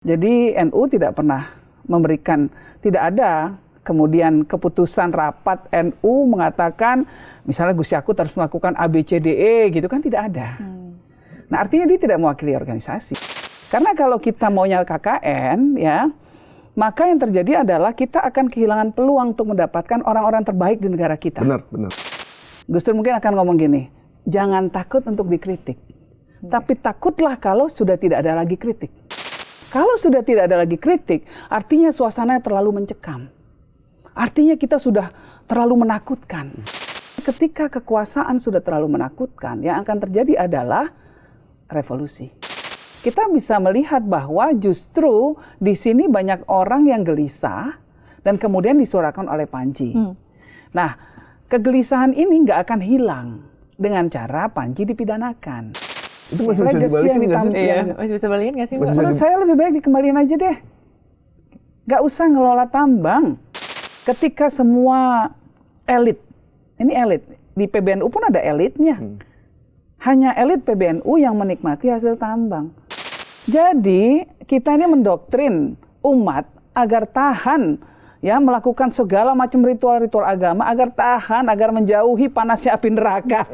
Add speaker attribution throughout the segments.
Speaker 1: Jadi NU tidak pernah memberikan, tidak ada kemudian keputusan rapat NU mengatakan misalnya Gus Yakut harus melakukan A, B, C, D, E gitu kan, tidak ada. Nah artinya dia tidak mewakili organisasi. Karena kalau kita maunya KKN ya, maka yang terjadi adalah kita akan kehilangan peluang untuk mendapatkan orang-orang terbaik di negara kita.
Speaker 2: Benar, benar.
Speaker 1: Gus Dur mungkin akan ngomong gini, jangan takut untuk dikritik. Tapi takutlah kalau sudah tidak ada lagi kritik. Kalau sudah tidak ada lagi kritik, artinya suasananya terlalu mencekam. Artinya kita sudah terlalu menakutkan. Ketika kekuasaan sudah terlalu menakutkan, yang akan terjadi adalah revolusi. Kita bisa melihat bahwa justru di sini banyak orang yang gelisah dan kemudian disuarakan oleh Panji. Nah, kegelisahan ini nggak akan hilang dengan cara Panji dipidanakan.
Speaker 2: Itu masih bisa dibalikin nggak sih?
Speaker 3: Iya, masih bisa balikin nggak sih, Mbak?
Speaker 1: Menurut saya lebih baik dikembaliin aja deh. Nggak usah ngelola tambang. Ketika semua elit, ini elit, di PBNU pun ada elitnya. Hanya elit PBNU yang menikmati hasil tambang. Jadi kita ini mendoktrin umat agar tahan ya melakukan segala macam ritual-ritual agama agar tahan, agar menjauhi panasnya api neraka.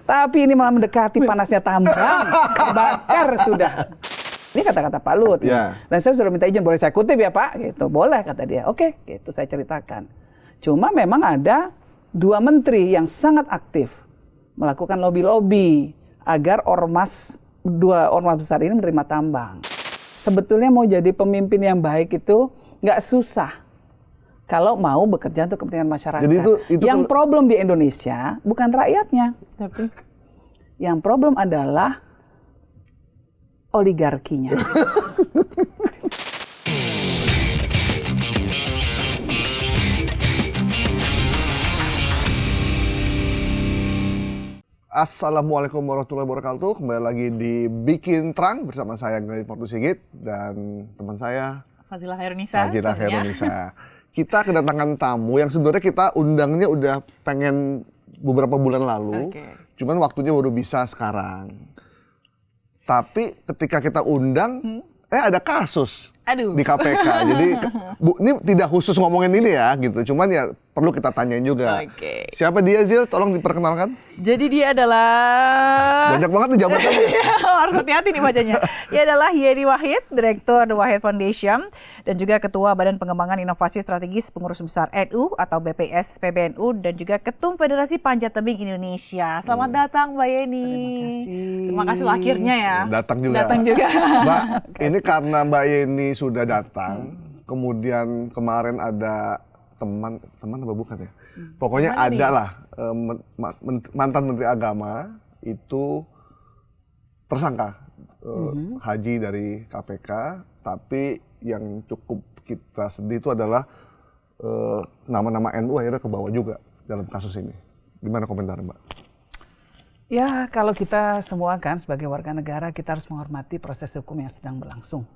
Speaker 1: Tapi ini malah mendekati panasnya tambang, bakar sudah. Ini kata-kata Pak Lut.
Speaker 2: Yeah.
Speaker 1: Dan saya sudah minta izin, boleh saya kutip ya Pak? Gitu. Boleh kata dia. Oke, gitu saya ceritakan. Cuma memang ada 2 menteri yang sangat aktif melakukan lobby-lobby agar dua ormas besar ini menerima tambang. Sebetulnya mau jadi pemimpin yang baik itu nggak susah. Kalau mau bekerja untuk kepentingan masyarakat.
Speaker 2: Jadi itu
Speaker 1: yang problem di Indonesia bukan rakyatnya. Tapi yang problem adalah oligarkinya.
Speaker 2: Assalamualaikum warahmatullahi wabarakatuh. Kembali lagi di Bikin Terang bersama saya Glenn Portu Sigit dan teman saya
Speaker 3: Fazila Khairunisa.
Speaker 2: Kita kedatangan tamu yang sebenarnya kita undangnya udah pengen beberapa bulan lalu, cuman waktunya baru bisa sekarang. Tapi ketika kita undang, ada kasus di KPK. Jadi ini tidak khusus ngomongin ini ya, gitu. Cuman ya perlu kita tanyain juga. Siapa dia, Zil? Tolong diperkenalkan.
Speaker 3: Jadi dia adalah...
Speaker 2: Banyak banget nih jabatannya.
Speaker 3: Harus hati-hati nih bacanya. Dia adalah Yeni Wahid, Direktur The Wahid Foundation, dan juga Ketua Badan Pengembangan Inovasi Strategis Pengurus Besar NU atau BPS PBNU, dan juga Ketum Federasi Panjat Tebing Indonesia. Selamat datang Mbak Yeni. Terima kasih loh akhirnya ya.
Speaker 2: Datang juga. Mbak, ini karena Mbak Yeni sudah datang, kemudian kemarin ada teman apa bukan ya? Pokoknya ada lah mantan Menteri Agama itu tersangka haji dari KPK, tapi yang cukup kita sedih itu adalah nama-nama NU akhirnya kebawa juga dalam kasus ini. Gimana komentar Mbak?
Speaker 1: Ya kalau kita semua kan sebagai warga negara kita harus menghormati proses hukum yang sedang berlangsung.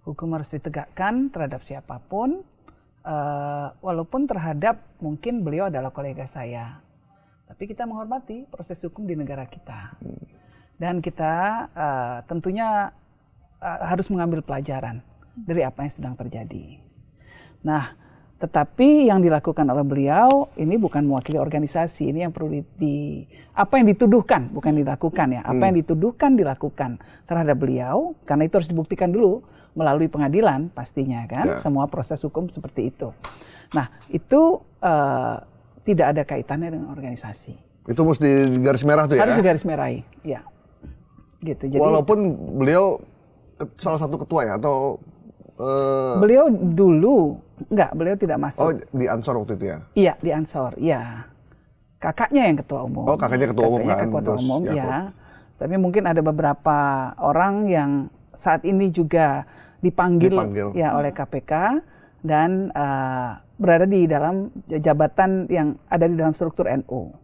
Speaker 1: Hukum harus ditegakkan terhadap siapapun. Walaupun terhadap mungkin beliau adalah kolega saya, tapi kita menghormati proses hukum di negara kita dan kita tentunya harus mengambil pelajaran dari apa yang sedang terjadi. Nah, tetapi yang dilakukan oleh beliau ini bukan mewakili organisasi, ini yang perlu apa yang dituduhkan bukan dilakukan ya, apa yang dituduhkan dilakukan terhadap beliau karena itu harus dibuktikan dulu melalui pengadilan pastinya kan, semua proses hukum seperti itu. Nah itu tidak ada kaitannya dengan organisasi.
Speaker 2: Itu mesti garis merah tuh ya? Harus
Speaker 1: garis merahi, ya. Gitu. Jadi,
Speaker 2: walaupun beliau salah satu ketua ya atau?
Speaker 1: Beliau dulu, beliau tidak masuk.
Speaker 2: Oh di Ansor waktu itu ya?
Speaker 1: Iya di Ansor, iya. Kakaknya yang ketua umum.
Speaker 2: Oh kakaknya ketua umum kan?
Speaker 1: Ketua umum, ya. Tapi mungkin ada beberapa orang yang saat ini juga dipanggil. Ya oleh KPK dan berada di dalam jabatan yang ada di dalam struktur NU.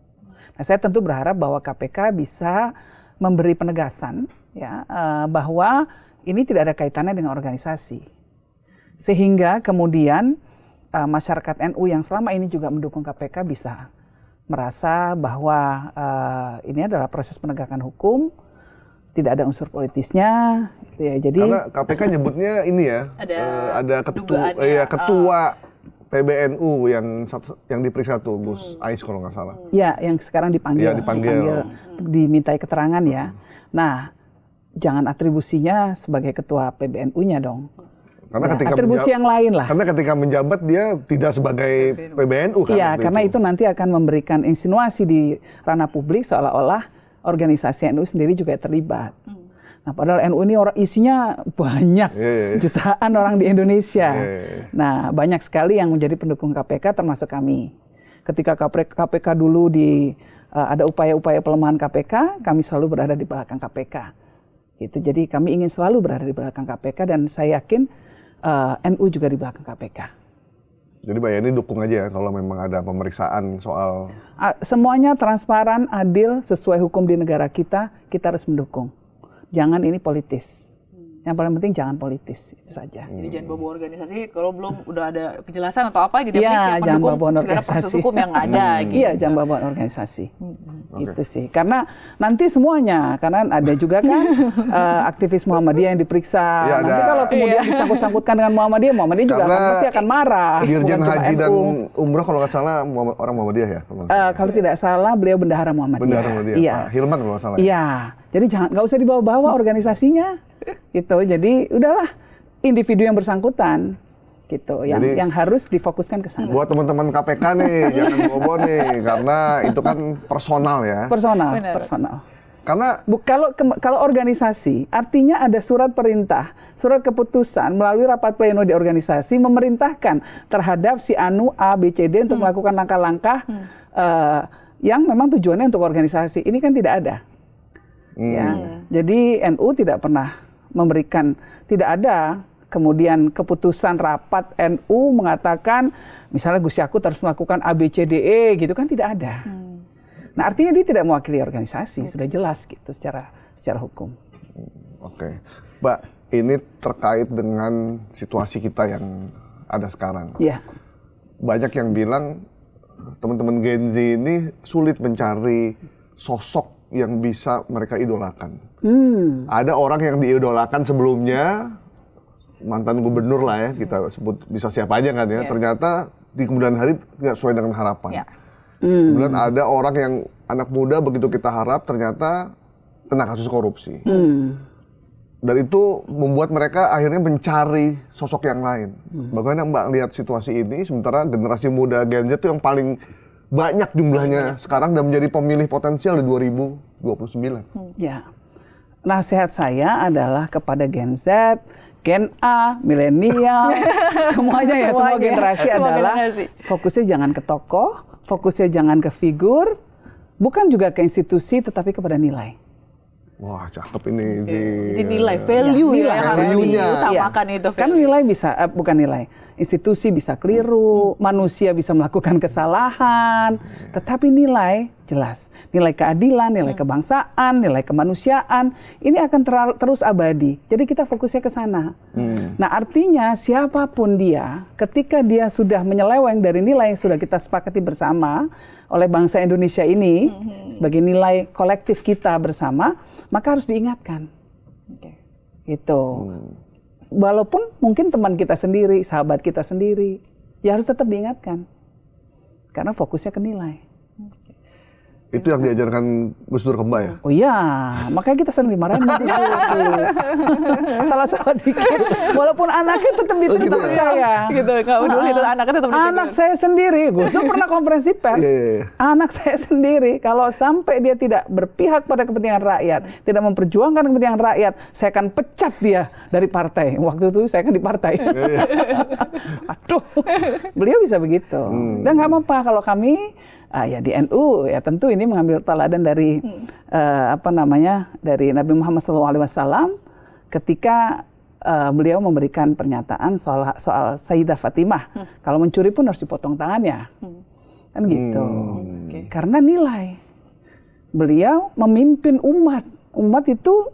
Speaker 1: Nah, saya tentu berharap bahwa KPK bisa memberi penegasan ya bahwa ini tidak ada kaitannya dengan organisasi. Sehingga kemudian masyarakat NU yang selama ini juga mendukung KPK bisa merasa bahwa ini adalah proses penegakan hukum tidak ada unsur politisnya, gitu ya. Jadi
Speaker 2: karena KPK nyebutnya ini ya, ada ketua PBNU yang diperiksa tuh Gus Ais kalau nggak salah.
Speaker 1: Ya, yang sekarang dipanggil.
Speaker 2: Iya, dipanggil.
Speaker 1: Untuk dimintai keterangan ya. Nah, jangan atribusinya sebagai ketua PBNU-nya dong.
Speaker 2: Karena ketika
Speaker 1: atribusi yang lain lah.
Speaker 2: Karena ketika menjabat dia tidak sebagai PBNU kan.
Speaker 1: Iya, karena itu nanti akan memberikan insinuasi di ranah publik seolah-olah organisasi NU sendiri juga terlibat. Nah, padahal NU ini isinya banyak, jutaan orang di Indonesia. Nah, banyak sekali yang menjadi pendukung KPK termasuk kami. Ketika KPK dulu ada upaya-upaya pelemahan KPK, kami selalu berada di belakang KPK. Gitu. Jadi kami ingin selalu berada di belakang KPK dan saya yakin NU juga di belakang KPK.
Speaker 2: Jadi Mbak Yeni dukung aja ya kalau memang ada pemeriksaan soal...
Speaker 1: Semuanya transparan, adil, sesuai hukum di negara kita harus mendukung. Jangan ini politis. Yang paling penting jangan politis, itu saja.
Speaker 3: Jadi jangan bawa organisasi kalau belum udah ada kejelasan atau apa gitu.
Speaker 1: Iya, jangan bawa
Speaker 3: segala proses hukum yang ada. Gitu.
Speaker 1: Iya, jangan bawa organisasi. Gitu sih. Karena nanti semuanya, karena ada juga kan aktivis Muhammadiyah yang diperiksa.
Speaker 2: Ya,
Speaker 1: nanti kalau kemudian disangkut-sangkutkan dengan Muhammadiyah juga pasti akan marah.
Speaker 2: Dirjen Haji dan Umroh kalau nggak salah orang Muhammadiyah ya?
Speaker 1: Kalau tidak salah beliau bendahara Muhammadiyah.
Speaker 2: Bendahara Muhammadiyah,
Speaker 1: iya.
Speaker 2: Pak Hilman kalau nggak salah.
Speaker 1: Iya, jadi nggak usah dibawa-bawa organisasinya. Gitu, jadi udahlah individu yang bersangkutan gitu, yang harus difokuskan ke sana.
Speaker 2: Buat teman-teman KPK nih, jangan bawa nih, karena itu kan personal ya.
Speaker 1: Personal.
Speaker 2: Karena
Speaker 1: kalau organisasi, artinya ada surat perintah, surat keputusan melalui rapat pleno di organisasi memerintahkan terhadap si Anu A, B, C, D untuk melakukan langkah-langkah yang memang tujuannya untuk organisasi. Ini kan tidak ada. Ya, jadi NU tidak pernah memberikan, tidak ada kemudian keputusan rapat NU mengatakan misalnya Gus Yakut harus melakukan A, B, C, D, E gitu kan tidak ada. Nah artinya dia tidak mewakili organisasi, sudah jelas gitu secara hukum.
Speaker 2: Oke. Mbak, ini terkait dengan situasi kita yang ada sekarang.
Speaker 1: Iya.
Speaker 2: Banyak yang bilang teman-teman Gen Z ini sulit mencari sosok yang bisa mereka idolakan. Ada orang yang diidolakan sebelumnya, mantan gubernur lah ya, kita sebut bisa siapa aja kan ya. Ternyata di kemudian hari nggak sesuai dengan harapan. Kemudian ada orang yang anak muda begitu kita harap ternyata kena kasus korupsi. Dan itu membuat mereka akhirnya mencari sosok yang lain. Bagaimana Mbak lihat situasi ini, sementara generasi muda Gen Z itu yang paling banyak jumlahnya sekarang dan menjadi pemilih potensial di 2029.
Speaker 1: Ya, nasihat saya adalah kepada Gen Z, Gen A, milenial, semuanya ya, semua generasi adalah fokusnya jangan ke tokoh, fokusnya jangan ke figur, bukan juga ke institusi, tetapi kepada nilai.
Speaker 2: Wah, cakep ini.
Speaker 3: Jadi nilai, value ya, harus diutamakan itu.
Speaker 1: Kan nilai bisa, bukan nilai. Institusi bisa keliru, manusia bisa melakukan kesalahan, tetapi nilai jelas. Nilai keadilan, nilai kebangsaan, nilai kemanusiaan, ini akan terus abadi. Jadi kita fokusnya ke sana. Nah artinya siapapun dia, ketika dia sudah menyeleweng dari nilai yang sudah kita sepakati bersama oleh bangsa Indonesia ini, sebagai nilai kolektif kita bersama, maka harus diingatkan. Gitu. Walaupun mungkin teman kita sendiri, sahabat kita sendiri, ya harus tetap diingatkan. Karena fokusnya ke nilai.
Speaker 2: Itu yang diajarkan Gus Dur ke Mbak ya?
Speaker 1: Oh iya, makanya kita sering dimarahin. Salah-salah dikit. Walaupun anaknya tetap dituntut saya.
Speaker 3: Gitu, nggak peduli itu anaknya tetap dituntut.
Speaker 1: Anak saya sendiri, Gus Dur pernah konferensi pers. Anak saya sendiri, kalau sampai dia tidak berpihak pada kepentingan rakyat, tidak memperjuangkan kepentingan rakyat, saya akan pecat dia dari partai. Waktu itu saya kan di partai. Aduh, beliau bisa begitu. Dan nggak apa-apa kalau kami ya di NU ya tentu ini mengambil teladan dari dari Nabi Muhammad SAW ketika beliau memberikan pernyataan soal Sayyidah Fatimah. Kalau mencuri pun harus dipotong tangannya. Kan gitu. Karena nilai. Beliau memimpin umat. Umat itu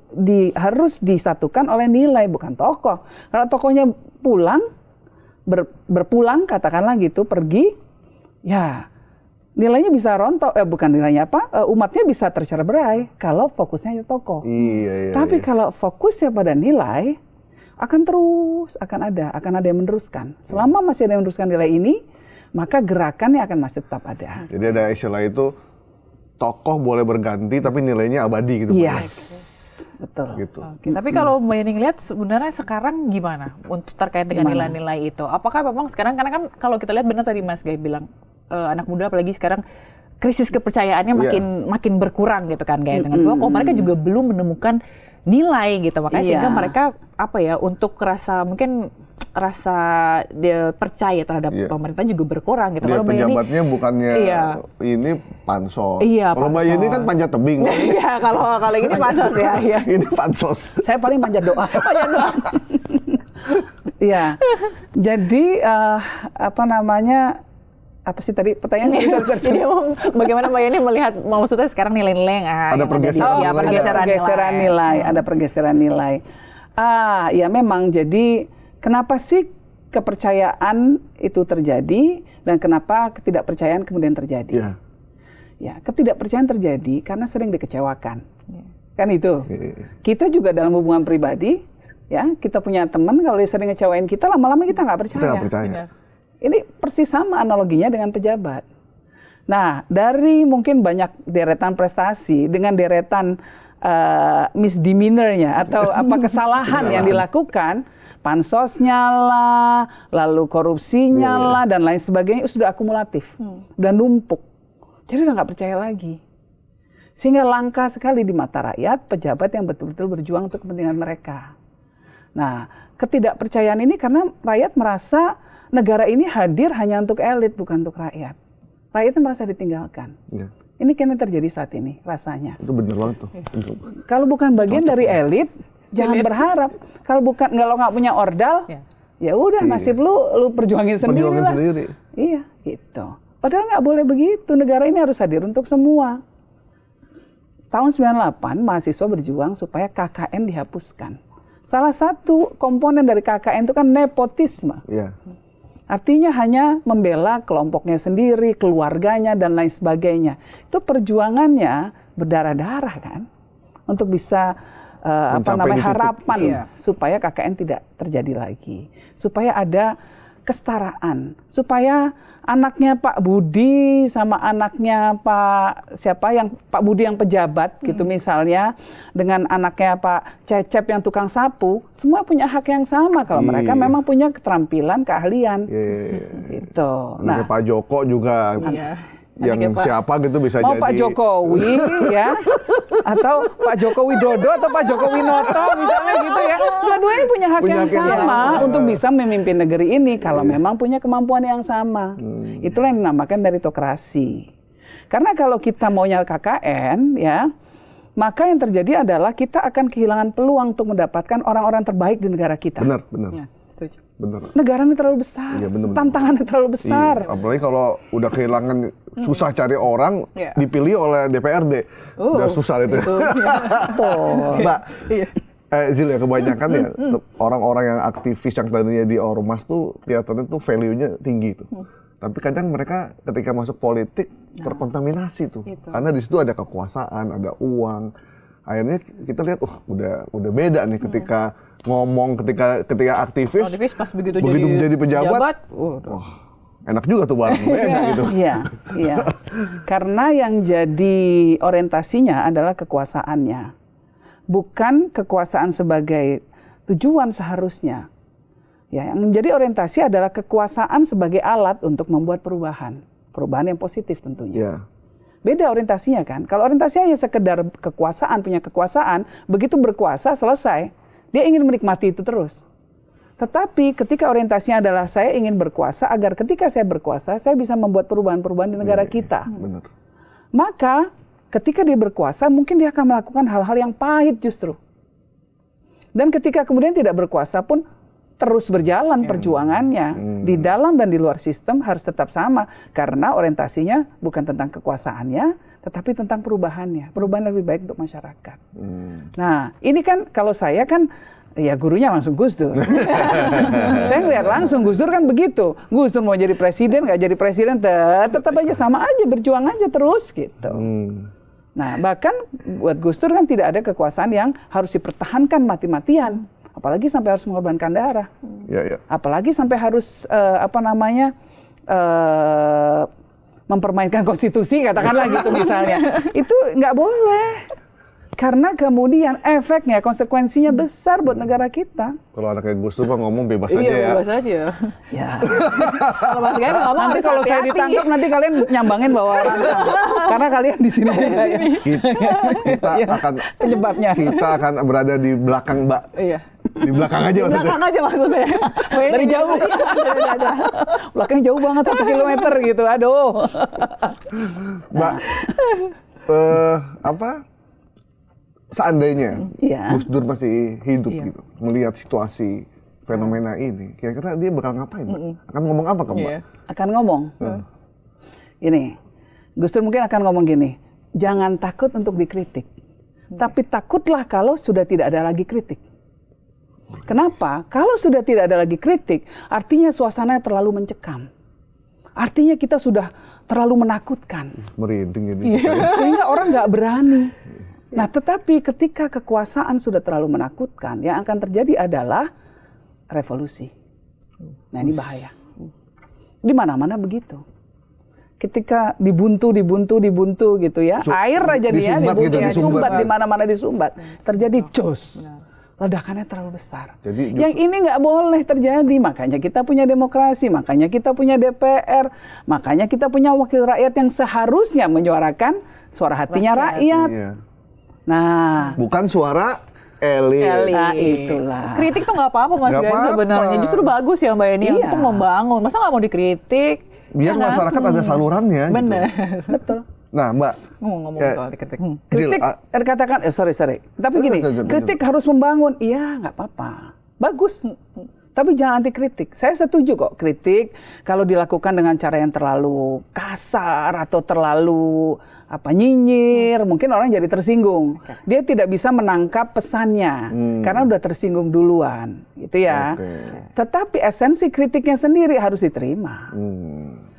Speaker 1: harus disatukan oleh nilai, bukan tokoh. Kalau tokohnya pulang, berpulang katakanlah gitu, pergi, ya nilainya bisa rontok, bukan nilainya umatnya bisa tercerai kalau fokusnya tokoh.
Speaker 2: Iya.
Speaker 1: Tapi kalau fokusnya pada nilai, akan ada yang meneruskan. Selama masih ada yang meneruskan nilai ini, maka gerakannya akan masih tetap ada.
Speaker 2: Jadi ada istilah itu, tokoh boleh berganti tapi nilainya abadi gitu.
Speaker 1: Yes, betul.
Speaker 2: Gitu.
Speaker 3: Oke, tapi kalau Mbak Yeni ngelihat sebenarnya sekarang gimana untuk terkait dengan nilai-nilai itu? Apakah memang sekarang, karena kan kalau kita lihat benar tadi Mas Gai bilang, anak muda apalagi sekarang krisis kepercayaannya makin berkurang gitu kan, kayak dengan kok mereka juga belum menemukan nilai gitu, makanya sehingga mereka untuk mungkin rasa dia percaya terhadap pemerintah juga berkurang gitu.
Speaker 2: Kalau pejabatnya bukannya ini pansos. Kalau Mbak Yeni kan panjat tebing.
Speaker 3: Iya, kalau ini pansos ya.
Speaker 2: Ini pansos.
Speaker 1: Saya paling panjat doa. Iya. Jadi apa sih tadi pertanyaan?
Speaker 3: Jadi bagaimana Mbak Yeni melihat maksudnya sekarang nilai-nilai yang
Speaker 2: ada
Speaker 3: pergeseran nilai.
Speaker 1: Ya memang, jadi kenapa sih kepercayaan itu terjadi dan kenapa ketidakpercayaan kemudian terjadi? Ya, ketidakpercayaan terjadi karena sering dikecewakan. Kan itu. Kita juga dalam hubungan pribadi, ya, kita punya teman kalau dia sering ngecewain kita, lama-lama kita nggak percaya.
Speaker 2: Kita nggak percaya.
Speaker 1: Ini persis sama analoginya dengan pejabat. Nah, dari mungkin banyak deretan prestasi dengan deretan misdemeanor-nya atau kesalahan yang dilakukan, pansosnya lah, lalu korupsinya lah, dan lain sebagainya, sudah akumulatif, udah numpuk. Jadi udah nggak percaya lagi. Sehingga langka sekali di mata rakyat pejabat yang betul-betul berjuang untuk kepentingan mereka. Nah, ketidakpercayaan ini karena rakyat merasa negara ini hadir hanya untuk elit, bukan untuk rakyat. Rakyatnya merasa ditinggalkan. Ini kan yang terjadi saat ini rasanya.
Speaker 2: Itu benar banget tuh.
Speaker 1: Kalau bukan bagian dari elit, jangan berharap. Kalau nggak punya ordal, ya udah nasib lu perjuangin sendiri lah. Iya, gitu. Padahal nggak boleh begitu. Negara ini harus hadir untuk semua. Tahun 98 mahasiswa berjuang supaya KKN dihapuskan. Salah satu komponen dari KKN itu kan nepotisme. Artinya hanya membela kelompoknya sendiri, keluarganya, dan lain sebagainya. Itu perjuangannya berdarah-darah kan, untuk bisa harapan supaya KKN tidak terjadi lagi, supaya ada kesetaraan, supaya anaknya Pak Budi sama anaknya Pak Budi yang pejabat gitu misalnya, dengan anaknya Pak Cecep yang tukang sapu, semua punya hak yang sama kalau mereka memang punya keterampilan, keahlian. Gitu.
Speaker 2: Nah, Pak Joko juga yang siapa gitu bisa jadi.
Speaker 1: Pak Jokowi ya, atau Pak Joko Widodo atau Pak Joko Winoto misalnya gitu ya. Dua-duanya punya hak yang sama untuk bisa memimpin negeri ini kalau memang punya kemampuan yang sama. Itulah yang dinamakan meritokrasi. Karena kalau kita maunya KKN ya, maka yang terjadi adalah kita akan kehilangan peluang untuk mendapatkan orang-orang terbaik di negara kita.
Speaker 2: Benar.
Speaker 1: Bener. Negaranya terlalu besar, tantangannya terlalu besar.
Speaker 2: Apalagi kalau udah kehilangan, susah cari orang, dipilih oleh DPRD, udah susah itu. Mbak, Zil ya, kebanyakan ya orang-orang yang aktivis yang tadinya di ormas tuh kelihatannya tuh value-nya tinggi tuh. Tapi kadang mereka ketika masuk politik terkontaminasi tuh, karena di situ ada kekuasaan, ada uang. Akhirnya kita lihat, udah beda nih ketika ngomong, ketika aktivis
Speaker 3: pas begitu
Speaker 2: jadi pejabat, enak juga tuh bareng, beda gitu.
Speaker 1: Iya. Karena yang jadi orientasinya adalah kekuasaannya, bukan kekuasaan sebagai tujuan seharusnya. Ya, yang menjadi orientasi adalah kekuasaan sebagai alat untuk membuat perubahan yang positif tentunya. Beda orientasinya kan. Kalau orientasinya hanya sekedar kekuasaan, punya kekuasaan, begitu berkuasa selesai, dia ingin menikmati itu terus. Tetapi ketika orientasinya adalah saya ingin berkuasa agar ketika saya berkuasa, saya bisa membuat perubahan-perubahan di negara kita.
Speaker 2: Benar.
Speaker 1: Maka ketika dia berkuasa, mungkin dia akan melakukan hal-hal yang pahit justru. Dan ketika kemudian tidak berkuasa pun, terus berjalan perjuangannya di dalam dan di luar sistem harus tetap sama, karena orientasinya bukan tentang kekuasaannya tetapi tentang perubahan yang lebih baik untuk masyarakat. Nah, ini kan kalau saya kan Ya gurunya langsung Gus Dur. Saya ngeliat langsung Gus Dur kan begitu. Gus Dur mau jadi presiden, nggak jadi presiden, tetap aja sama aja, berjuang aja terus gitu. Nah bahkan buat Gus Dur kan tidak ada kekuasaan yang harus dipertahankan mati-matian. Apalagi sampai harus mengorbankan darah. Apalagi sampai harus mempermainkan konstitusi katakanlah gitu misalnya. Itu nggak boleh. Karena kemudian efeknya, konsekuensinya besar buat negara kita.
Speaker 2: Kalau anaknya Gus Dur ngomong bebas aja ya.
Speaker 3: Iya, bebas aja.
Speaker 1: Ya.
Speaker 3: Kalau Mas Gaya ngomong
Speaker 1: Nanti kalau saya ditangkap, nanti kalian nyambangin bawa orang. Karena kalian di sini juga ya.
Speaker 2: Kita akan
Speaker 1: penyebabnya.
Speaker 2: Kita akan berada di belakang Mbak.
Speaker 3: Iya.
Speaker 2: Di belakang aja maksudnya.
Speaker 3: Belakang aja maksudnya.
Speaker 1: Dari jauh. Belakangnya jauh banget 1 kilometer gitu. Aduh.
Speaker 2: Mbak, seandainya Gus Dur masih hidup gitu, melihat situasi fenomena ini, kira-kira dia bakal ngapain, Mbak? Akan ngomong apa ke Mbak?
Speaker 1: Akan ngomong. Gini, Gus Dur mungkin akan ngomong gini, jangan takut untuk dikritik, tapi takutlah kalau sudah tidak ada lagi kritik. Kenapa? Kalau sudah tidak ada lagi kritik, artinya suasananya terlalu mencekam. Artinya kita sudah terlalu menakutkan.
Speaker 2: Merinding ini.
Speaker 1: Sehingga orang nggak berani. Nah, tetapi ketika kekuasaan sudah terlalu menakutkan, yang akan terjadi adalah revolusi. Nah, ini bahaya. Di mana-mana begitu. Ketika dibuntu gitu ya. Air aja dia dibuntu, disumbat di mana-mana disumbat. Terjadi jos. Ledakannya terlalu besar. Jadi, yang ini nggak boleh terjadi. Makanya kita punya demokrasi, makanya kita punya DPR, makanya kita punya wakil rakyat yang seharusnya menyuarakan suara hatinya rakyat.
Speaker 2: Iya.
Speaker 1: Nah,
Speaker 2: bukan suara elit.
Speaker 1: Nah, itulah.
Speaker 3: Kritik tuh nggak apa-apa Mas Gaya sebenarnya. Justru bagus ya Mbak Eni untuk membangun. Masa nggak mau dikritik?
Speaker 2: Biar masyarakat ada salurannya.
Speaker 3: Bener.
Speaker 2: Gitu.
Speaker 1: Betul.
Speaker 2: Nah, Mbak.
Speaker 3: Ngomong soal kritik.
Speaker 1: Kritik katakan, sorry. Tapi gini, kritik harus membangun. Iya, nggak apa-apa. Bagus. Tapi jangan anti kritik. Saya setuju kok kritik kalau dilakukan dengan cara yang terlalu kasar atau terlalu nyinyir, mungkin orang jadi tersinggung. Dia tidak bisa menangkap pesannya karena udah tersinggung duluan, gitu ya. Tetapi esensi kritiknya sendiri harus diterima.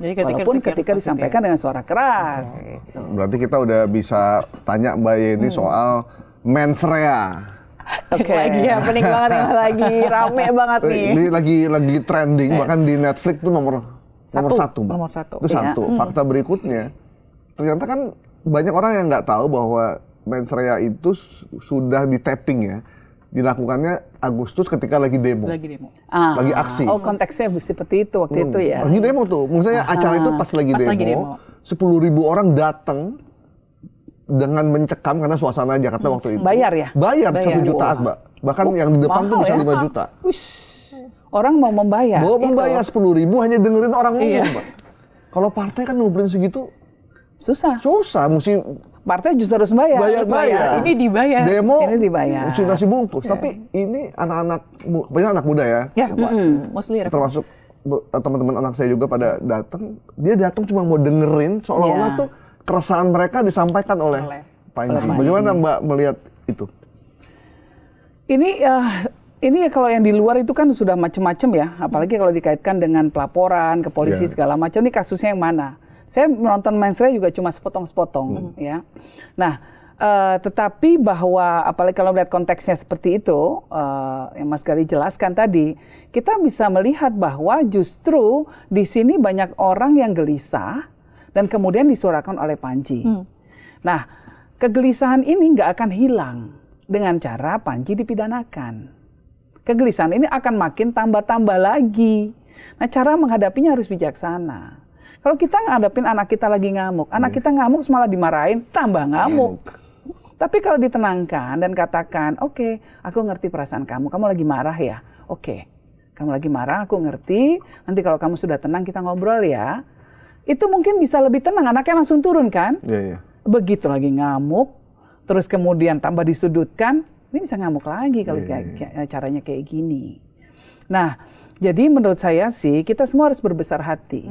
Speaker 1: Jadi walaupun ketika disampaikan dengan suara keras.
Speaker 2: Berarti kita udah bisa tanya Mbak Yeni soal mensrea.
Speaker 3: Lagi happening banget nih, lagi rame banget nih.
Speaker 2: Ini lagi trending, bahkan di Netflix tuh nomor satu, Mbak.
Speaker 3: Nomor satu.
Speaker 2: Itu satu. Fakta berikutnya, ternyata kan banyak orang yang nggak tahu bahwa mensrea itu sudah di tapping ya. Dilakukannya Agustus ketika lagi demo. Lagi aksi.
Speaker 1: Oh, konteksnya seperti itu waktu itu ya.
Speaker 2: Lagi demo tuh. Misalnya acara itu pas lagi demo. 10.000 orang datang dengan mencekam karena suasana Jakarta waktu itu.
Speaker 1: Bayar ya?
Speaker 2: Bayar 1 jutaan, Mbak. Bahkan yang di depan tuh bisa 5 juta.
Speaker 1: Orang mau membayar.
Speaker 2: Membayar 10.000 hanya dengerin orang ngomong, Mbak. Kalau partai kan ngumpulin segitu
Speaker 1: susah,
Speaker 2: mesti
Speaker 1: partai justru harus bayar.
Speaker 2: Bayar.
Speaker 3: Ini dibayar.
Speaker 2: Demo
Speaker 1: ini dibayar.
Speaker 2: Mesti nasi bungkus. Tapi ini banyak anak muda ya.
Speaker 3: Ya, mostly
Speaker 2: termasuk teman-teman anak saya juga pada datang. Dia datang cuma mau dengerin seolah-olah tuh keresahan mereka disampaikan oleh Panji. Bagaimana Mbak melihat itu?
Speaker 1: Ini kalau yang di luar itu kan sudah macam-macam ya, apalagi kalau dikaitkan dengan pelaporan ke polisi segala macam. Ini kasusnya yang mana? Saya menonton mensrea juga cuma sepotong-sepotong ya. Nah, tetapi bahwa apalagi kalau melihat konteksnya seperti itu, yang Mas Gali jelaskan tadi, kita bisa melihat bahwa justru di sini banyak orang yang gelisah dan kemudian disuarakan oleh Panji. Nah, kegelisahan ini nggak akan hilang dengan cara Panji dipidanakan. Kegelisahan ini akan makin tambah-tambah lagi. Nah, cara menghadapinya harus bijaksana. Kalau kita ngadepin anak kita lagi ngamuk, anak kita ngamuk malah dimarahin, tambah ngamuk. Tapi kalau ditenangkan dan katakan, oke, aku ngerti perasaan kamu lagi marah ya? Oke, kamu lagi marah, aku ngerti, nanti kalau kamu sudah tenang kita ngobrol ya. Itu mungkin bisa lebih tenang, anaknya langsung turun kan? Begitu lagi ngamuk, terus kemudian tambah disudutkan, ini bisa ngamuk lagi kalau caranya kayak gini. Nah, jadi menurut saya sih kita semua harus berbesar hati,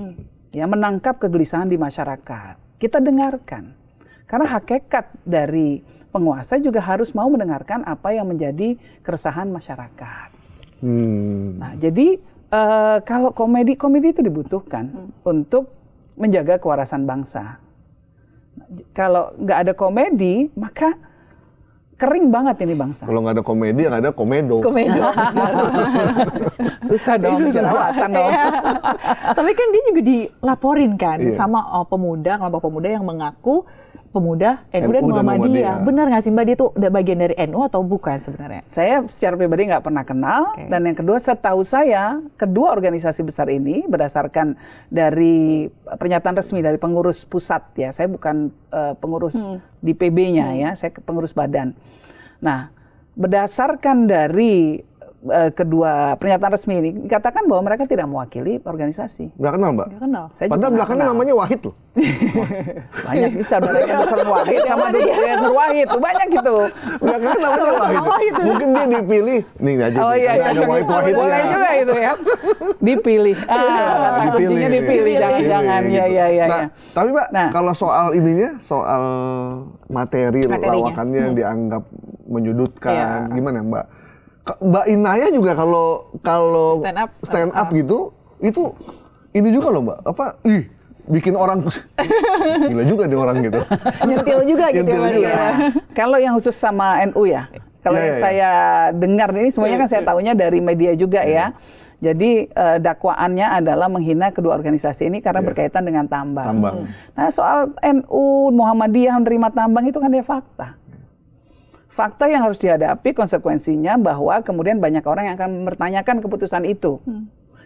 Speaker 1: ya menangkap kegelisahan di masyarakat. Kita dengarkan, Karena hakikat dari penguasa juga harus mau mendengarkan apa yang menjadi keresahan masyarakat. Nah, jadi kalau komedi itu dibutuhkan untuk menjaga kewarasan bangsa. Kalau nggak ada komedi, maka kering banget ini bangsa.
Speaker 2: Kalau nggak ada komedi, nggak ada komedo.
Speaker 1: Susah dong, jerawatan dong.
Speaker 3: Tapi kan dia juga dilaporin kan sama pemuda, kelompok pemuda yang mengaku pemuda NU dan Muhammadiyah. Benar nggak sih Mbak, dia tuh bagian dari NU atau bukan sebenarnya?
Speaker 1: Saya secara pribadi nggak pernah kenal. Dan yang kedua, setahu saya, kedua organisasi besar ini berdasarkan dari pernyataan resmi dari pengurus pusat ya. Saya bukan pengurus di PB-nya ya, saya pengurus badan. Nah, berdasarkan dari kedua pernyataan resmi ini, dikatakan bahwa mereka tidak mewakili organisasi.
Speaker 2: Nggak kenal, Mbak?
Speaker 3: Nggak kenal.
Speaker 2: Padahal belakangnya namanya Wahid loh.
Speaker 1: Banyak bisa saudaranya Nur Wahid sama Nur Wahid, banyak gitu.
Speaker 2: Belakangnya namanya Wahid. Mungkin dia dipilih. Nih aja ada Wahid-Wahidnya.
Speaker 1: Boleh juga itu ya. Dipilih. Kata kuncinya dipilih, jangan-jangan. Ya.
Speaker 2: Nah, tapi Mbak, kalau soal ininya, soal materi lawakannya yang dianggap menyudutkan, gimana Mbak? Mbak Inaya juga kalau stand up gitu, itu ini juga loh Mbak, bikin orang gila juga nih orang gitu.
Speaker 3: Nyentil juga gitu ya.
Speaker 1: Kalau yang khusus sama NU ya, kalau yang saya dengar ini semuanya kan saya tahunya dari media juga ya. Jadi dakwaannya adalah menghina kedua organisasi ini karena berkaitan dengan tambang. Nah, soal NU Muhammadiyah menerima tambang itu kan dia fakta. Fakta yang harus dihadapi konsekuensinya bahwa kemudian banyak orang yang akan mempertanyakan keputusan itu.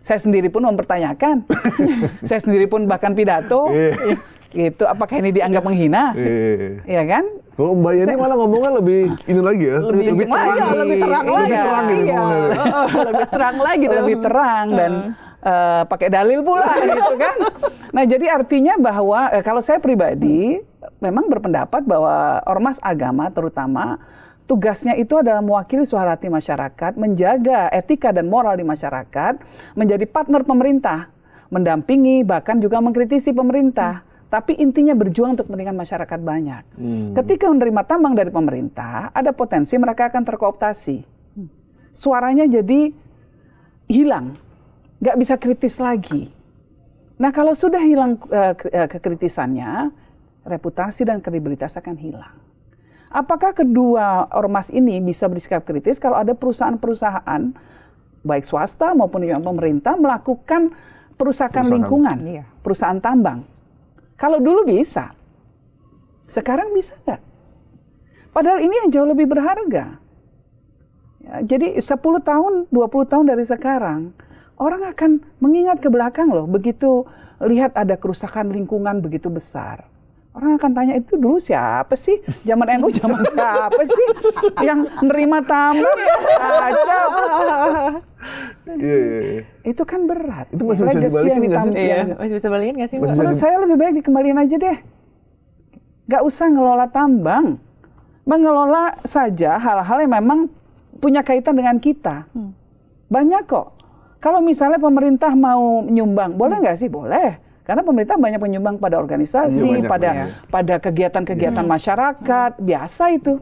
Speaker 1: Saya sendiri pun mempertanyakan. Saya sendiri pun bahkan pidato. Gitu, apakah ini dianggap menghina? Iya kan?
Speaker 2: Kalau Mbak Yeni malah ngomongnya lebih ini lagi ya.
Speaker 3: Lebih terang lagi.
Speaker 2: Lebih terang lagi.
Speaker 1: Lebih terang dan pakai dalil pula gitu kan. Nah, jadi artinya bahwa kalau saya pribadi memang berpendapat bahwa ormas agama terutama tugasnya itu adalah mewakili suara hati masyarakat, menjaga etika dan moral di masyarakat, menjadi partner pemerintah, mendampingi bahkan juga mengkritisi pemerintah. Tapi intinya berjuang untuk kepentingan masyarakat banyak. Ketika menerima tambang dari pemerintah, ada potensi mereka akan terkooptasi. Suaranya jadi hilang, nggak bisa kritis lagi. Nah, kalau sudah hilang kekritisannya, reputasi dan kredibilitas akan hilang. Apakah kedua ormas ini bisa bersikap kritis kalau ada perusahaan-perusahaan, baik swasta maupun yang pemerintah, melakukan perusahaan lingkungan, perusahaan tambang? Kalau dulu bisa, sekarang bisa nggak? Padahal ini yang jauh lebih berharga. Ya, jadi 10 tahun, 20 tahun dari sekarang, orang akan mengingat ke belakang loh, begitu lihat ada kerusakan lingkungan begitu besar. Orang akan tanya, itu dulu siapa sih? Zaman NU zaman siapa sih yang nerima tambang? Kacau. Itu kan berat.
Speaker 2: Itu masih bisa dibalikin nggak sih?
Speaker 3: Masih bisa balikin nggak sih?
Speaker 1: Menurut saya lebih baik dikembaliin aja deh. Nggak usah ngelola tambang. Mengelola saja hal-hal yang memang punya kaitan dengan kita. Banyak kok. Kalau misalnya pemerintah mau nyumbang, boleh nggak sih? Boleh. Karena pemerintah banyak menyumbang pada organisasi, pada kegiatan-kegiatan masyarakat, biasa itu.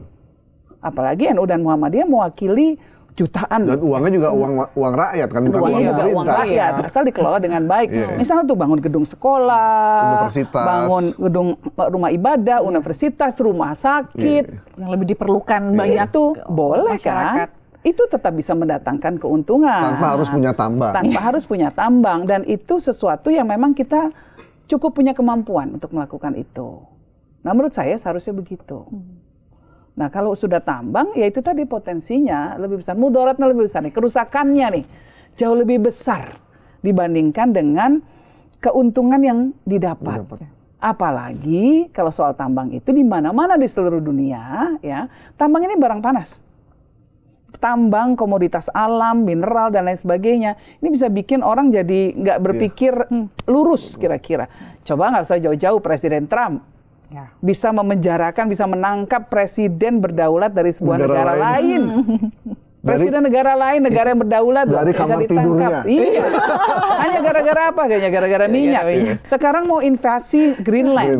Speaker 1: Apalagi NU dan Muhammadiyah mewakili jutaan.
Speaker 2: Dan uangnya juga uang rakyat kan, bukan
Speaker 1: uangnya
Speaker 2: uang
Speaker 1: juga
Speaker 2: pemerintah.
Speaker 1: Uang rakyat, asal dikelola dengan baik. Misalnya tuh bangun gedung sekolah, bangun gedung rumah ibadah, universitas, rumah sakit.
Speaker 3: Yang lebih diperlukan banyak
Speaker 1: tuh boleh masyarakat. Kan? Itu tetap bisa mendatangkan keuntungan.
Speaker 2: Tanpa harus punya tambang.
Speaker 1: Tanpa harus punya tambang. Dan itu sesuatu yang memang kita cukup punya kemampuan untuk melakukan itu. Nah, menurut saya seharusnya begitu. Nah, kalau sudah tambang, ya itu tadi potensinya lebih besar. Mudaratnya lebih besar nih. Kerusakannya nih jauh lebih besar dibandingkan dengan keuntungan yang didapat. Apalagi kalau soal tambang itu di mana-mana di seluruh dunia, ya, tambang ini barang panas. Tambang, komoditas alam, mineral, dan lain sebagainya. Ini bisa bikin orang jadi nggak berpikir lurus kira-kira. Coba nggak usah jauh-jauh Presiden Trump. Bisa memenjarakan, bisa menangkap presiden berdaulat dari sebuah negara lain. Presiden negara lain, negara yang berdaulat
Speaker 2: dari
Speaker 1: bisa
Speaker 2: kamar
Speaker 1: ditangkap.
Speaker 2: tidurnya.
Speaker 1: Iya. Hanya gara-gara apa? Kayaknya gara-gara minyak. Sekarang mau invasi Greenland.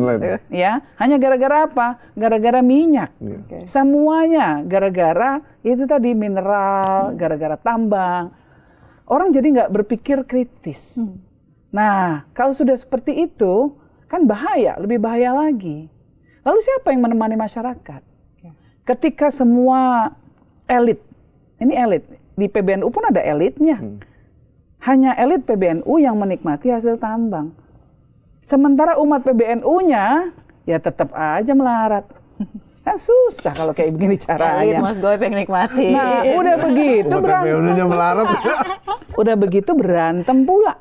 Speaker 1: Ya, hanya gara-gara apa? Gara-gara minyak. Semuanya gara-gara itu tadi mineral, gara-gara tambang. Orang jadi nggak berpikir kritis. Nah, kalau sudah seperti itu, kan bahaya, lebih bahaya lagi. Lalu siapa yang menemani masyarakat? Ketika semua elit, ini elit, di PBNU pun ada elitnya. Hanya elit PBNU yang menikmati hasil tambang. Sementara umat PBNU-nya ya tetap aja melarat. Kan susah kalau kayak begini caranya.
Speaker 3: Mas Goib yang nikmati.
Speaker 1: Nah, udah begitu
Speaker 2: Umat
Speaker 1: berantem.
Speaker 2: PBNU-nya melarat.
Speaker 1: Udah begitu berantem pula.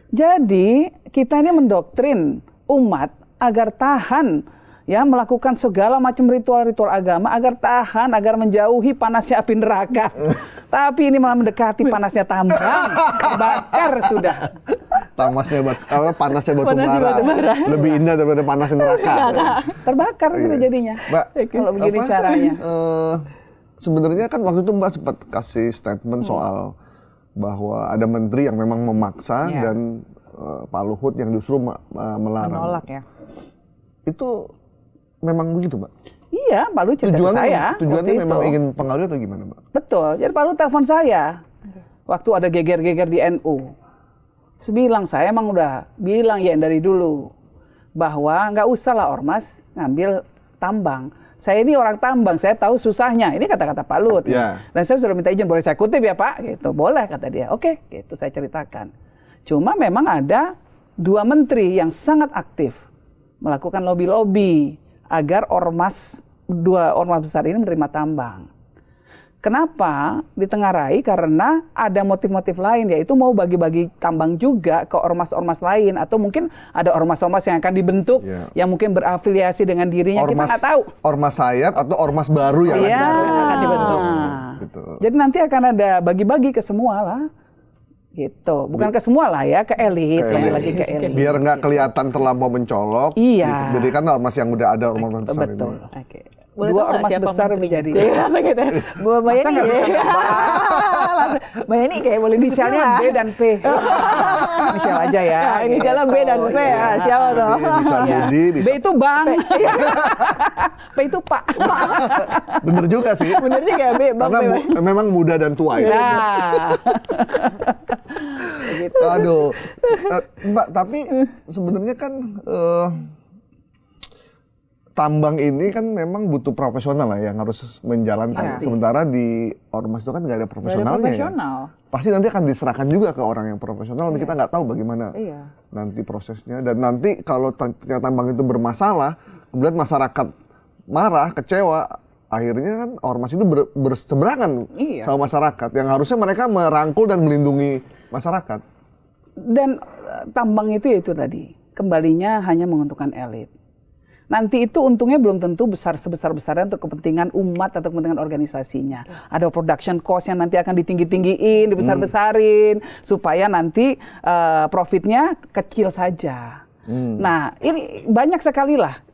Speaker 1: Jadi kita ini mendoktrin umat agar tahan ya melakukan segala macam ritual-ritual agama agar tahan, agar menjauhi panasnya api neraka. Tapi ini malah mendekati panasnya tambang, bakar sudah.
Speaker 2: Panasnya batu bara. Lebih indah daripada panasnya neraka.
Speaker 1: Terbakar sudah jadinya.
Speaker 2: Mbak,
Speaker 1: Kalau begini caranya.
Speaker 2: Sebenarnya kan waktu itu Mbak sempat kasih statement soal bahwa ada menteri yang memang memaksa dan Pak Luhut yang justru melarang.
Speaker 3: Menolak ya.
Speaker 2: Itu memang begitu, Mbak?
Speaker 1: Iya, Pak Luhut cerita ke saya.
Speaker 2: Tujuannya memang ingin pengaruh atau gimana, Mbak?
Speaker 1: Betul. Jadi Pak Luhut telepon saya. Waktu ada geger-geger di NU. Terus bilang, saya emang udah bilang ya dari dulu. Bahwa nggak usah lah Ormas ngambil tambang. Saya ini orang tambang, saya tahu susahnya. Ini kata-kata Pak Luhut. Dan saya sudah minta izin, boleh saya kutip ya Pak? Gitu. Boleh, kata dia. Oke, gitu saya ceritakan. Cuma memang ada 2 menteri yang sangat aktif melakukan lobby-lobby agar 2 ormas besar ini menerima tambang. Kenapa ditengarai? Karena ada motif-motif lain, yaitu mau bagi-bagi tambang juga ke ormas-ormas lain, atau mungkin ada ormas-ormas yang akan dibentuk yang mungkin berafiliasi dengan dirinya, kita nggak tahu.
Speaker 2: Ormas sayap atau ormas baru yang
Speaker 1: akan dibentuk. Gitu. Jadi nanti akan ada bagi-bagi ke semua lah. Gitu, bukan ke semua lah ya, ke elit, lagi ke elit.
Speaker 2: Biar nggak kelihatan terlampau mencolok.
Speaker 1: Iya.
Speaker 2: Jadi kan ormas yang udah ada ormas besar ini.
Speaker 1: Betul. Dua ormas besar menjadi.
Speaker 3: Bu Mayani ya. Mbak Yani kayak boleh
Speaker 1: inisialnya B dan P. Inisial aja ya.
Speaker 3: Inisialnya B dan P ya. Siapa tuh?
Speaker 2: Bisa Budi, bisa.
Speaker 1: B itu Bang. P itu Pak.
Speaker 2: Bener juga sih.
Speaker 3: Bener juga B.
Speaker 2: Karena memang muda dan tua ya.
Speaker 1: Gitu.
Speaker 2: Aduh. Mbak, tapi sebenarnya kan tambang ini kan memang butuh profesional lah yang harus menjalankan. Sementara di ormas itu kan nggak ada profesionalnya ya. Pasti nanti akan diserahkan juga ke orang yang profesional. Kita nggak tahu bagaimana nanti prosesnya. Dan nanti kalau ternyata tambang itu bermasalah, kemudian masyarakat marah, kecewa, akhirnya kan ormas itu berseberangan sama masyarakat. Yang harusnya mereka merangkul dan melindungi masyarakat.
Speaker 1: Dan tambang itu ya itu tadi, kembalinya hanya menguntungkan elit. Nanti itu untungnya belum tentu sebesar-besarnya untuk kepentingan umat atau kepentingan organisasinya. Ada production cost yang nanti akan ditinggi-tinggiin, dibesar-besarin, supaya nanti profitnya kecil saja. Nah, ini banyak sekali lah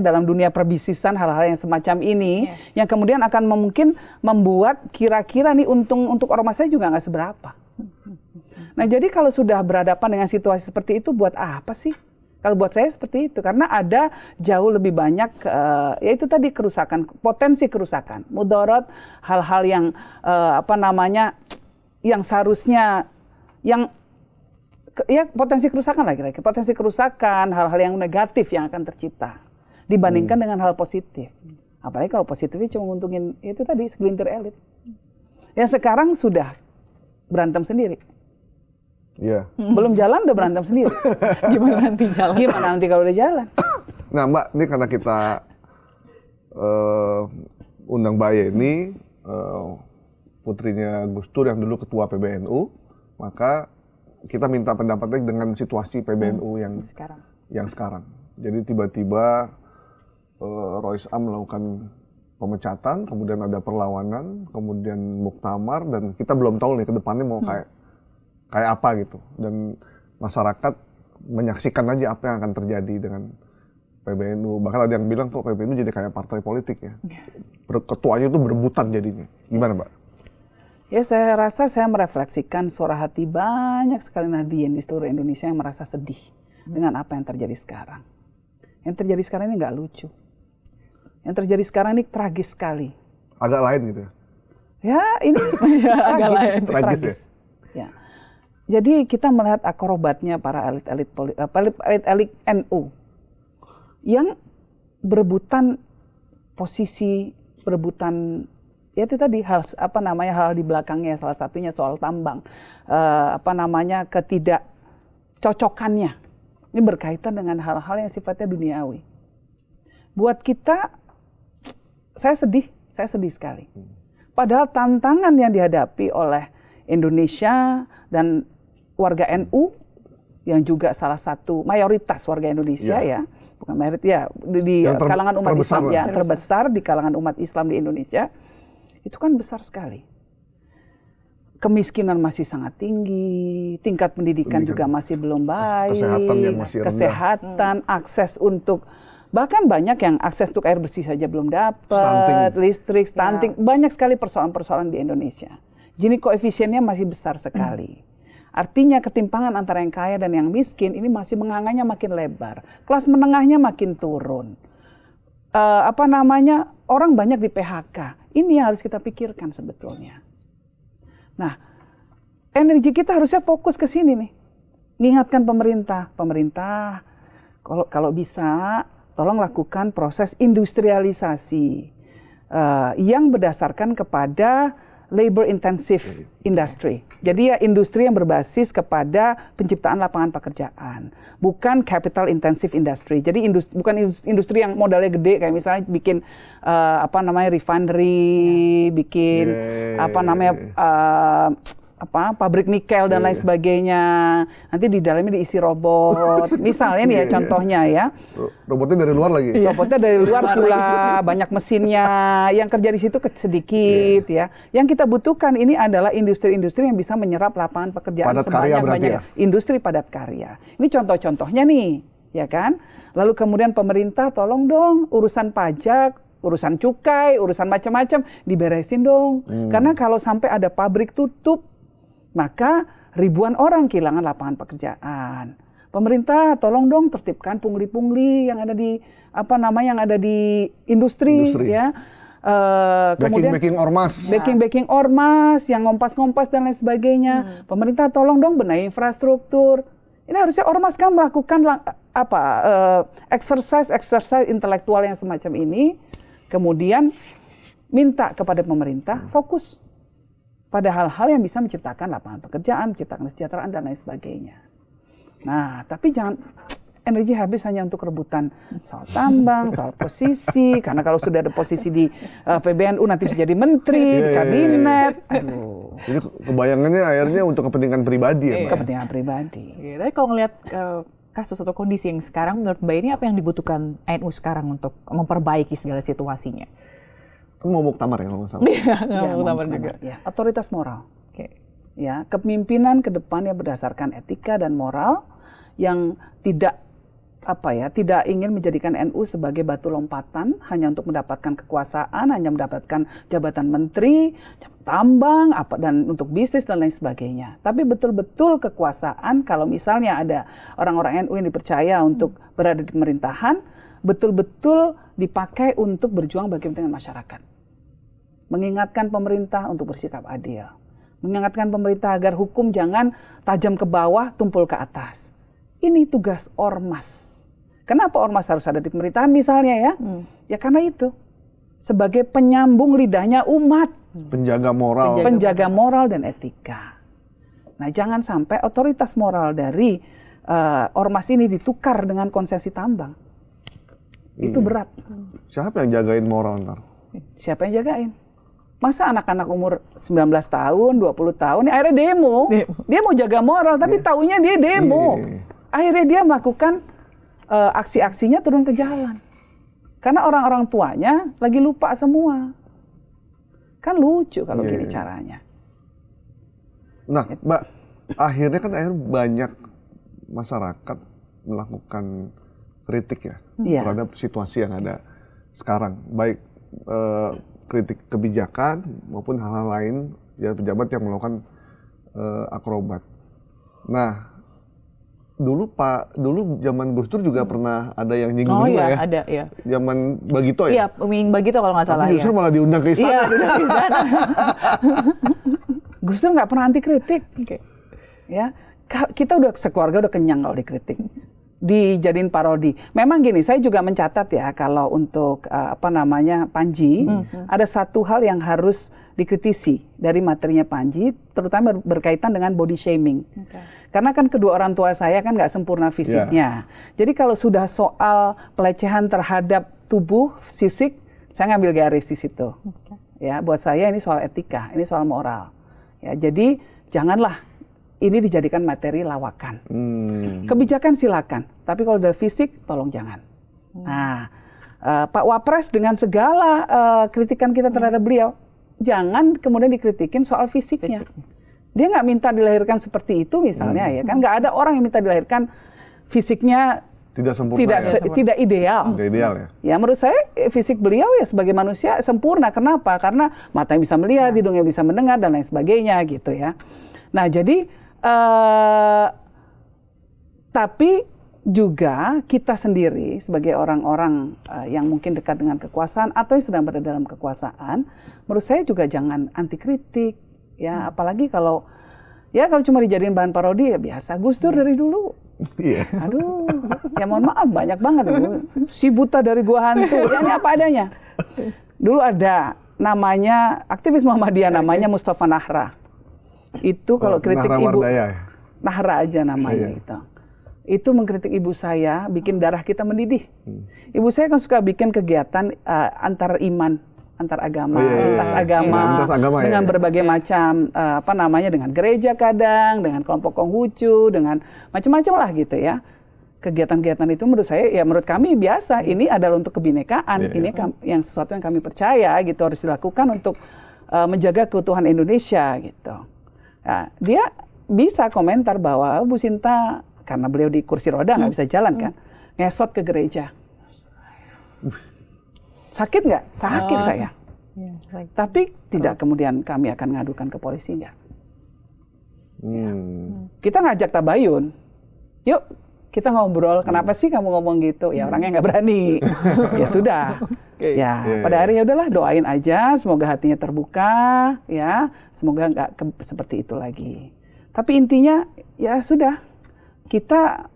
Speaker 1: dalam dunia perbisnisan hal-hal yang semacam ini yang kemudian akan mungkin membuat kira-kira nih untung untuk ormas saya juga nggak seberapa. Nah, jadi kalau sudah berhadapan dengan situasi seperti itu, buat apa sih? Kalau buat saya seperti itu, karena ada jauh lebih banyak, yaitu tadi kerusakan, potensi kerusakan, mudarat, hal-hal yang yang seharusnya, potensi kerusakan lah kira-kira, potensi kerusakan, hal-hal yang negatif yang akan tercipta, dibandingkan dengan hal positif. Apalagi kalau positifnya cuma nguntungin, itu tadi segelintir elit. Yang sekarang sudah berantem sendiri. Belum jalan udah berantem sendiri. Gimana nanti jalan? Gimana nanti kalau udah jalan?
Speaker 2: Nah Mbak, ini karena kita undang Mbak Yeni, putrinya Gus Dur yang dulu ketua PBNU, maka kita minta pendapatnya dengan situasi PBNU yang sekarang. Jadi tiba-tiba Rois Am melakukan pemecatan, kemudian ada perlawanan, kemudian muktamar, dan kita belum tahu nih ke depannya mau kayak apa gitu. Dan masyarakat menyaksikan aja apa yang akan terjadi dengan PBNU. Bahkan ada yang bilang kok PBNU jadi kayak partai politik ya. Ketuanya itu berebutan jadinya. Gimana Mbak?
Speaker 1: Ya, saya rasa saya merefleksikan suara hati banyak sekali Nahdien di seluruh Indonesia yang merasa sedih dengan apa yang terjadi sekarang. Yang terjadi sekarang ini nggak lucu. Yang terjadi sekarang ini tragis sekali.
Speaker 2: Agak lain gitu ya?
Speaker 1: Ya, ini agak lain.
Speaker 2: Tragis
Speaker 1: ya. Jadi kita melihat akrobatnya para elit-elit NU yang berebutan posisi, berebutan ya itu tadi hal di belakangnya, salah satunya soal tambang, ketidakcocokannya. Ini berkaitan dengan hal-hal yang sifatnya duniawi. Buat kita, saya sedih sekali. Padahal tantangan yang dihadapi oleh Indonesia dan warga NU yang juga salah satu mayoritas warga Indonesia ya bukan mayoritas ya di kalangan umat Islam ya terbesar di kalangan umat Islam di Indonesia itu kan besar sekali. Kemiskinan masih sangat tinggi, tingkat pendidikan juga masih belum baik,
Speaker 2: kesehatan yang masih rendah.
Speaker 1: Kesehatan, akses untuk bahkan banyak yang akses untuk air bersih saja belum dapat, listrik, stunting, banyak sekali persoalan-persoalan di Indonesia. Gini koefisiennya masih besar sekali. Artinya ketimpangan antara yang kaya dan yang miskin ini masih mengangannya makin lebar. Kelas menengahnya makin turun. Orang banyak di PHK. Ini yang harus kita pikirkan sebetulnya. Nah, energi kita harusnya fokus ke sini nih. Mengingatkan pemerintah kalau bisa tolong lakukan proses industrialisasi yang berdasarkan kepada labor intensive industry. Jadi ya industri yang berbasis kepada penciptaan lapangan pekerjaan, bukan capital intensive industry. Jadi bukan industri yang modalnya gede kayak misalnya bikin refinery, bikin pabrik nikel dan lain sebagainya. Nanti di dalamnya diisi robot. Misalnya nih ya contohnya ya.
Speaker 2: Robotnya dari luar lagi.
Speaker 1: Robotnya dari luar pula, banyak mesinnya. Yang kerja di situ sedikit ya. Yang kita butuhkan ini adalah industri-industri yang bisa menyerap lapangan pekerjaan sebanyak-banyak. Industri padat karya. Ini contoh-contohnya nih, ya kan? Lalu kemudian pemerintah tolong dong urusan pajak, urusan cukai, urusan macam-macam diberesin dong. Karena kalau sampai ada pabrik tutup, maka ribuan orang kehilangan lapangan pekerjaan. Pemerintah tolong dong tertibkan pungli-pungli yang ada di industri. Ya. Kemudian backing ormas yang ngompas-ngompas dan lain sebagainya. Pemerintah tolong dong benahi infrastruktur. Ini harusnya ormas kan melakukan exercise intelektual yang semacam ini. Kemudian minta kepada pemerintah fokus pada hal-hal yang bisa menciptakan lapangan pekerjaan, menciptakan kesejahteraan, dan lain sebagainya. Nah, tapi jangan energi habis hanya untuk rebutan soal tambang, soal posisi, karena kalau sudah ada posisi di PBNU nanti bisa jadi menteri, di kabinet. Aduh.
Speaker 2: Jadi kebayangannya akhirnya untuk kepentingan pribadi ya, Mbak?
Speaker 1: Kepentingan pribadi.
Speaker 3: Tapi kalau ngelihat kasus atau kondisi yang sekarang, menurut Mbak ini apa yang dibutuhkan NU sekarang untuk memperbaiki segala situasinya?
Speaker 2: Kan mau muktamar ya kalau nggak salah.
Speaker 1: Mau muktamar juga. Ya, otoritas moral. Ya, kepemimpinan ke depan yang berdasarkan etika dan moral yang tidak ingin menjadikan NU sebagai batu lompatan hanya untuk mendapatkan kekuasaan, hanya mendapatkan jabatan menteri, tambang, dan untuk bisnis dan lain sebagainya. Tapi betul-betul kekuasaan kalau misalnya ada orang-orang NU yang dipercaya untuk berada di pemerintahan, betul-betul dipakai untuk berjuang bagi kepentingan masyarakat. Mengingatkan pemerintah untuk bersikap adil. Mengingatkan pemerintah agar hukum jangan tajam ke bawah, tumpul ke atas. Ini tugas ormas. Kenapa ormas harus ada di pemerintahan misalnya ya? Ya karena itu. Sebagai penyambung lidahnya umat.
Speaker 2: Penjaga moral.
Speaker 1: Penjaga moral dan etika. Nah jangan sampai otoritas moral dari ormas ini ditukar dengan konsesi tambang. Itu berat.
Speaker 2: Siapa yang jagain moral ntar?
Speaker 1: Siapa yang jagain? Masa anak-anak umur 19 tahun, 20 tahun, ini akhirnya demo. Dia mau jaga moral, tapi taunya dia demo. Akhirnya dia melakukan aksi-aksinya turun ke jalan. Karena orang-orang tuanya lagi lupa semua. Kan lucu kalau gini caranya.
Speaker 2: Nah, Mbak, akhirnya kan banyak masyarakat melakukan kritik ya terhadap situasi yang ada sekarang. Baik kritik kebijakan maupun hal-hal lain pejabat yang melakukan akrobat. Nah, dulu zaman Gus Dur juga pernah ada yang nyinggung juga ya.
Speaker 3: Ada, ya.
Speaker 2: Zaman Bagito ya?
Speaker 3: Iya, Bagito kalau nggak salah.
Speaker 2: Tapi justru malah diundang ke istana.
Speaker 3: Iya, diundang ke istana.
Speaker 1: Gus Dur nggak pernah anti kritik. Ya, kita udah sekeluarga udah kenyang kalau dikritik, dijadiin parodi. Memang gini, saya juga mencatat ya kalau untuk Panji, ada satu hal yang harus dikritisi dari materinya Panji, terutama berkaitan dengan body shaming. Karena kan kedua orang tua saya kan nggak sempurna fisiknya. Jadi kalau sudah soal pelecehan terhadap tubuh, fisik, saya ngambil garis di situ. Ya, buat saya ini soal etika, ini soal moral. Ya, jadi janganlah ini dijadikan materi lawakan. Kebijakan silakan, tapi kalau udah fisik, tolong jangan. Nah, Pak Wapres dengan segala kritikan kita terhadap beliau, jangan kemudian dikritikin soal fisiknya. Dia nggak minta dilahirkan seperti itu misalnya ya kan, nggak ada orang yang minta dilahirkan fisiknya
Speaker 2: tidak sempurna,
Speaker 1: tidak ideal.
Speaker 2: Tidak ideal ya.
Speaker 1: Ya menurut saya fisik beliau ya sebagai manusia sempurna. Kenapa? Karena matanya bisa melihat, hidungnya bisa mendengar dan lain sebagainya gitu ya. Nah jadi tapi juga kita sendiri sebagai orang-orang yang mungkin dekat dengan kekuasaan atau yang sedang berada dalam kekuasaan, menurut saya juga jangan anti kritik. Ya, apalagi kalau cuma dijadiin bahan parodi ya biasa. Gus Dur dari dulu.
Speaker 2: Iya.
Speaker 1: Aduh, ya mohon maaf banyak banget. Si buta dari gua hantu. Ya ini apa adanya. Dulu ada namanya aktivis Muhammadiyah namanya Mustafa Nahra. Itu kalau kritik
Speaker 2: Nahra
Speaker 1: ibu
Speaker 2: Wardaya.
Speaker 1: Nahra aja namanya itu. Itu mengkritik ibu saya, bikin darah kita mendidih. Ibu saya kan suka bikin kegiatan antar iman. Antar agama, lintas agama, dengan berbagai macam dengan gereja kadang, dengan kelompok Konghucu, dengan macam-macam lah gitu ya. Kegiatan-kegiatan itu menurut saya ya menurut kami biasa. Ini adalah untuk kebinekaan, ini yang sesuatu yang kami percaya gitu harus dilakukan untuk menjaga keutuhan Indonesia gitu. Nah, dia bisa komentar bahwa Bu Sinta karena beliau di kursi roda nggak bisa jalan kan, ngesot ke gereja. Sakit nggak? Sakit saya. Tapi tidak kemudian kami akan mengadukan ke polisi nggak. Kita ngajak tabayun. Yuk kita ngobrol. Kenapa sih kamu ngomong gitu? Ya orangnya nggak berani. Ya sudah. Pada akhirnya udahlah doain aja. Semoga hatinya terbuka. Ya semoga nggak seperti itu lagi. Tapi intinya ya sudah. Kita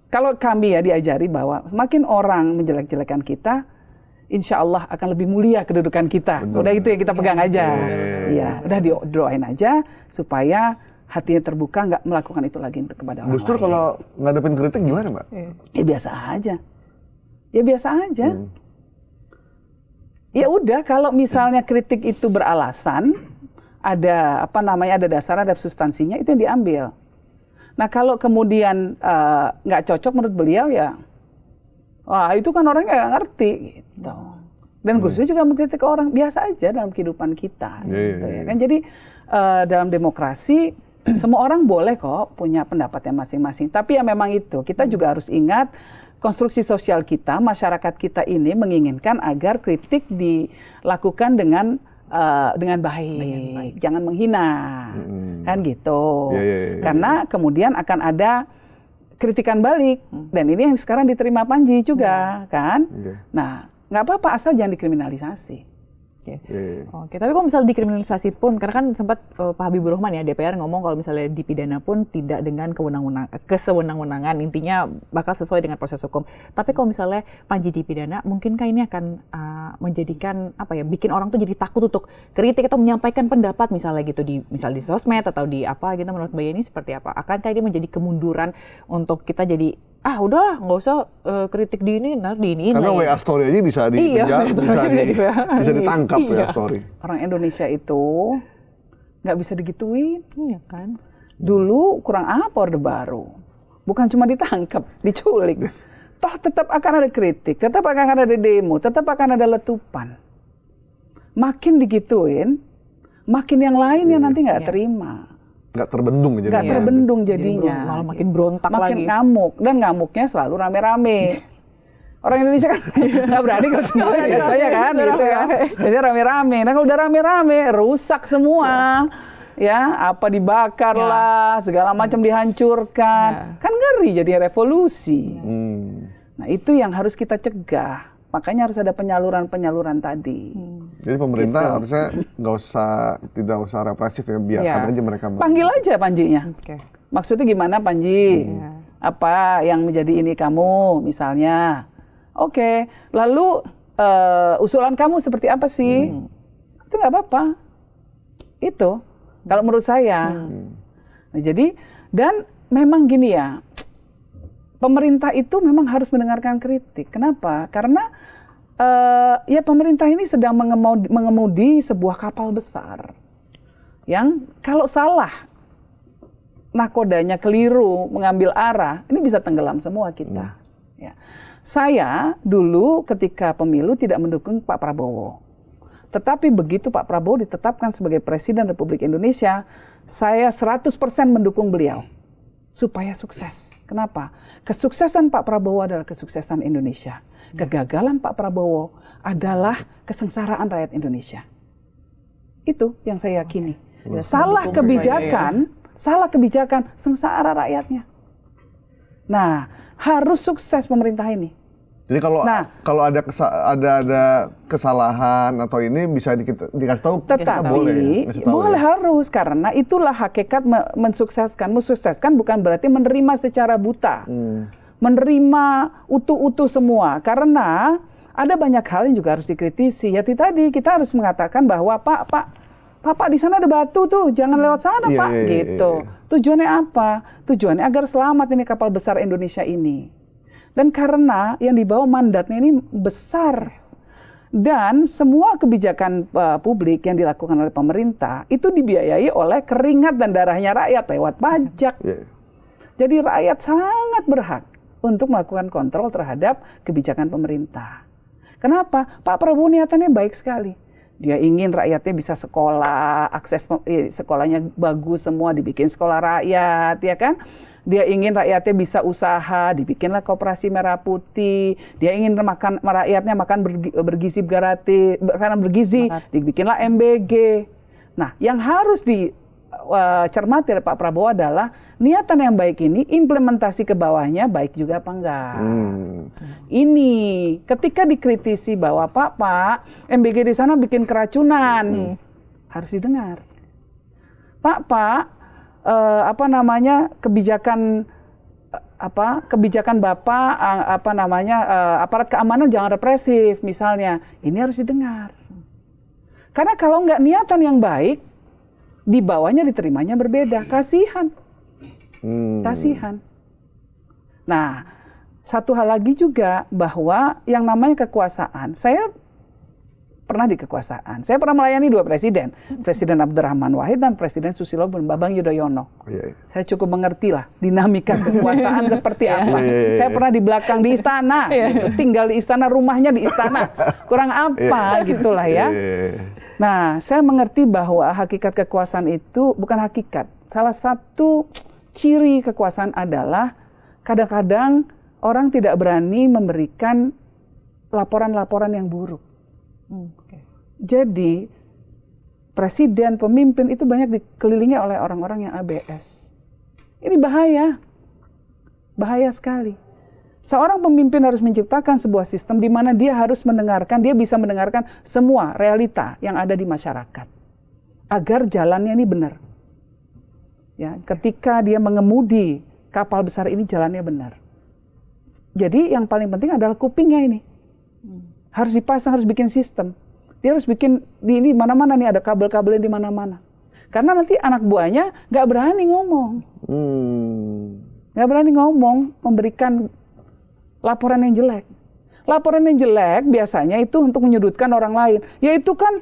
Speaker 1: kalau kami ya diajari bahwa semakin orang menjelek-jelekan kita, insya Allah akan lebih mulia kedudukan kita. Betul. Udah itu yang kita pegang aja. Iya, udah doain aja supaya hatinya terbuka, nggak melakukan itu lagi kepada orang lain.
Speaker 2: Gus Dur kalau ngadepin kritik gimana, Mbak?
Speaker 1: Ya biasa aja. Ya biasa aja. Ya udah, kalau misalnya kritik itu beralasan, ada ada dasar, ada substansinya, itu yang diambil. Nah kalau kemudian nggak cocok menurut beliau ya, wah itu kan orangnya nggak ngerti gitu. Dan Gus Dur juga mengkritik orang biasa aja dalam kehidupan kita. Gitu, ya kan? Jadi dalam demokrasi semua orang boleh kok punya pendapatnya masing-masing. Tapi ya memang itu kita juga harus ingat konstruksi sosial kita, masyarakat kita ini menginginkan agar kritik dilakukan dengan baik, jangan menghina, kan gitu. Karena kemudian akan ada kritikan balik, dan ini yang sekarang diterima Panji juga, kan? Nah, nggak apa-apa asal jangan dikriminalisasi.
Speaker 3: Oke, tapi kalau misalnya dikriminalisasi pun, karena kan sempat Pak Habibur Rahman ya DPR ngomong kalau misalnya dipidana pun tidak dengan kesewenang-wenangan, intinya bakal sesuai dengan proses hukum. Tapi kalau misalnya Panji dipidana, mungkinkah ini akan menjadikan bikin orang tuh jadi takut untuk kritik atau menyampaikan pendapat misalnya gitu misal di sosmed atau di apa gitu, menurut Mbak Yeni seperti apa? Akankah ini menjadi kemunduran untuk kita jadi udahlah nggak usah kritik di ini
Speaker 2: karena WA story aja bisa bisa ditangkap WA story.
Speaker 1: Orang Indonesia itu nggak bisa digituin,
Speaker 3: iya kan?
Speaker 1: Dulu kurang apa Orde Baru, bukan cuma ditangkap, diculik. Toh tetap akan ada kritik, tetap akan ada demo, tetap akan ada letupan. Makin digituin, makin yang lain yang nanti nggak terima.
Speaker 2: Nggak terbendung jadinya.
Speaker 1: Nggak terbendung jadinya.
Speaker 3: Malah makin berontak
Speaker 1: makin
Speaker 3: lagi.
Speaker 1: ngamuk, dan ngamuknya selalu rame-rame. Orang Indonesia kan nggak berani kalau sendiri biasanya kan, gitu ya. Biasanya rame-rame. Nah kalau udah rame-rame, rusak semua. Ya, apa dibakar lah, segala macam dihancurkan. Kan ngeri jadi revolusi. Nah itu yang harus kita cegah. Makanya harus ada penyaluran-penyaluran tadi.
Speaker 2: Jadi pemerintah harusnya tidak usah represif ya, biarkan aja mereka.
Speaker 1: Panggil aja Panjinya. Maksudnya gimana Panji? Apa yang menjadi ini kamu misalnya? Oke, lalu usulan kamu seperti apa sih? Itu nggak apa-apa. Itu kalau menurut saya. Nah, jadi dan memang gini ya, pemerintah itu memang harus mendengarkan kritik. Kenapa? Karena ya pemerintah ini sedang mengemudi sebuah kapal besar yang kalau salah nakodanya keliru mengambil arah, ini bisa tenggelam semua kita. Ya. Saya dulu ketika pemilu tidak mendukung Pak Prabowo. Tetapi begitu Pak Prabowo ditetapkan sebagai Presiden Republik Indonesia, saya 100% mendukung beliau supaya sukses. Kenapa? Kesuksesan Pak Prabowo adalah kesuksesan Indonesia. Kegagalan Pak Prabowo adalah kesengsaraan rakyat Indonesia. Itu yang saya yakini. Salah kebijakan, sengsara rakyatnya. Nah, harus sukses pemerintah ini.
Speaker 2: Jadi kalau ada kesalahan atau ini bisa dikasih tahu, kita boleh.
Speaker 1: Boleh harus, karena itulah hakikat mensukseskan. Mensukseskan bukan berarti menerima secara buta. Menerima utuh-utuh semua. Karena ada banyak hal yang juga harus dikritisi. Ya itu tadi, kita harus mengatakan bahwa Pak di sana ada batu tuh, jangan lewat sana Pak, gitu. Tujuannya apa? Tujuannya agar selamat ini kapal besar Indonesia ini. Dan karena yang dibawa mandatnya ini besar. Dan semua kebijakan publik yang dilakukan oleh pemerintah itu dibiayai oleh keringat dan darahnya rakyat lewat pajak. Jadi rakyat sangat berhak untuk melakukan kontrol terhadap kebijakan pemerintah. Kenapa? Pak Prabowo niatannya baik sekali. Dia ingin rakyatnya bisa sekolah, akses sekolahnya bagus semua, dibikin sekolah rakyat, ya kan? Dia ingin rakyatnya bisa usaha, dibikinlah koperasi merah putih. Dia ingin rakyatnya makan bergizi gratis, makanan bergizi, dibikinlah MBG. Nah, yang harus dicermati oleh Pak Prabowo adalah niatan yang baik ini, implementasi ke bawahnya baik juga apa enggak. Ini ketika dikritisi bahwa Pak, MBG di sana bikin keracunan, harus didengar. Pak, kebijakan Bapak, aparat keamanan jangan represif misalnya, ini harus didengar. Karena kalau enggak niatan yang baik, di bawahnya diterimanya berbeda, kasihan. Nah, satu hal lagi juga bahwa yang namanya kekuasaan, saya pernah di kekuasaan. Saya pernah melayani 2 presiden, Presiden Abdurrahman Wahid dan Presiden Susilo Bambang Yudhoyono. Saya cukup mengerti lah dinamika kekuasaan seperti apa. Saya pernah di belakang di istana, gitu. Tinggal di istana, rumahnya di istana, kurang apa gitulah ya. Nah, saya mengerti bahwa hakikat kekuasaan itu bukan hakikat. Salah satu ciri kekuasaan adalah kadang-kadang orang tidak berani memberikan laporan-laporan yang buruk. Jadi, presiden, pemimpin itu banyak dikelilingi oleh orang-orang yang ABS. Ini bahaya. Bahaya sekali. Seorang pemimpin harus menciptakan sebuah sistem di mana dia harus mendengarkan, dia bisa mendengarkan semua realita yang ada di masyarakat. Agar jalannya ini benar. Ya, ketika dia mengemudi kapal besar ini jalannya benar. Jadi yang paling penting adalah kupingnya ini. Harus dipasang, harus bikin sistem. Dia harus bikin di ini mana-mana nih ada kabel-kabelnya di mana-mana. Karena nanti anak buahnya nggak berani ngomong. Nggak berani ngomong, memberikan laporan yang jelek. Laporan yang jelek biasanya itu untuk menyudutkan orang lain. Ya itu kan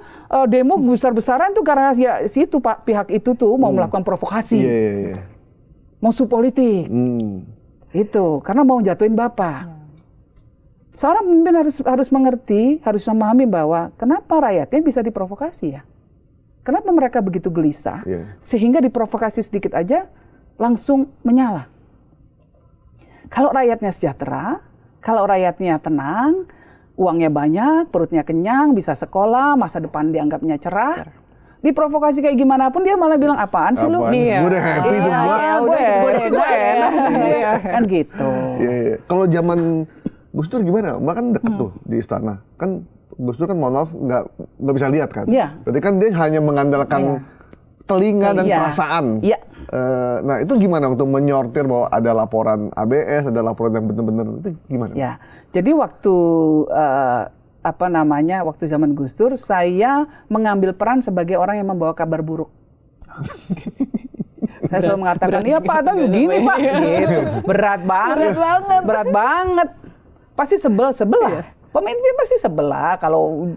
Speaker 1: demo besar-besaran tuh karena ya situ Pak pihak itu tuh mau melakukan provokasi. Musuh politik. Itu karena mau jatuhin Bapak. Seorang pemimpin harus mengerti, harus memahami bahwa kenapa rakyatnya bisa diprovokasi ya. Kenapa mereka begitu gelisah sehingga diprovokasi sedikit aja langsung menyala. Kalau rakyatnya sejahtera, Kalau rakyatnya tenang, uangnya banyak, perutnya kenyang, bisa sekolah, masa depan dianggapnya cerah. Diprovokasi kayak gimana pun dia malah bilang apaan sih lu?
Speaker 2: Gue udah happy tuh
Speaker 1: gue enak. Kan gitu.
Speaker 2: Iya. Kalau zaman Gus Dur gimana? Mbak kan deket tuh di istana. Kan Gus Dur kan mohon maaf nggak bisa lihat kan.
Speaker 1: Iya.
Speaker 2: Berarti kan dia hanya mengandalkan telinga dan perasaan.
Speaker 1: Iya.
Speaker 2: Nah itu gimana untuk menyortir bahwa ada laporan ABS, ada laporan yang benar-benar itu gimana?
Speaker 1: Ya. Jadi waktu waktu zaman Gus Dur, saya mengambil peran sebagai orang yang membawa kabar buruk. Saya selalu mengatakan, ya Pak, tapi begini Pak. Gitu. Berat banget. Pasti sebel lah. Pemimpin pasti sebel lah kalau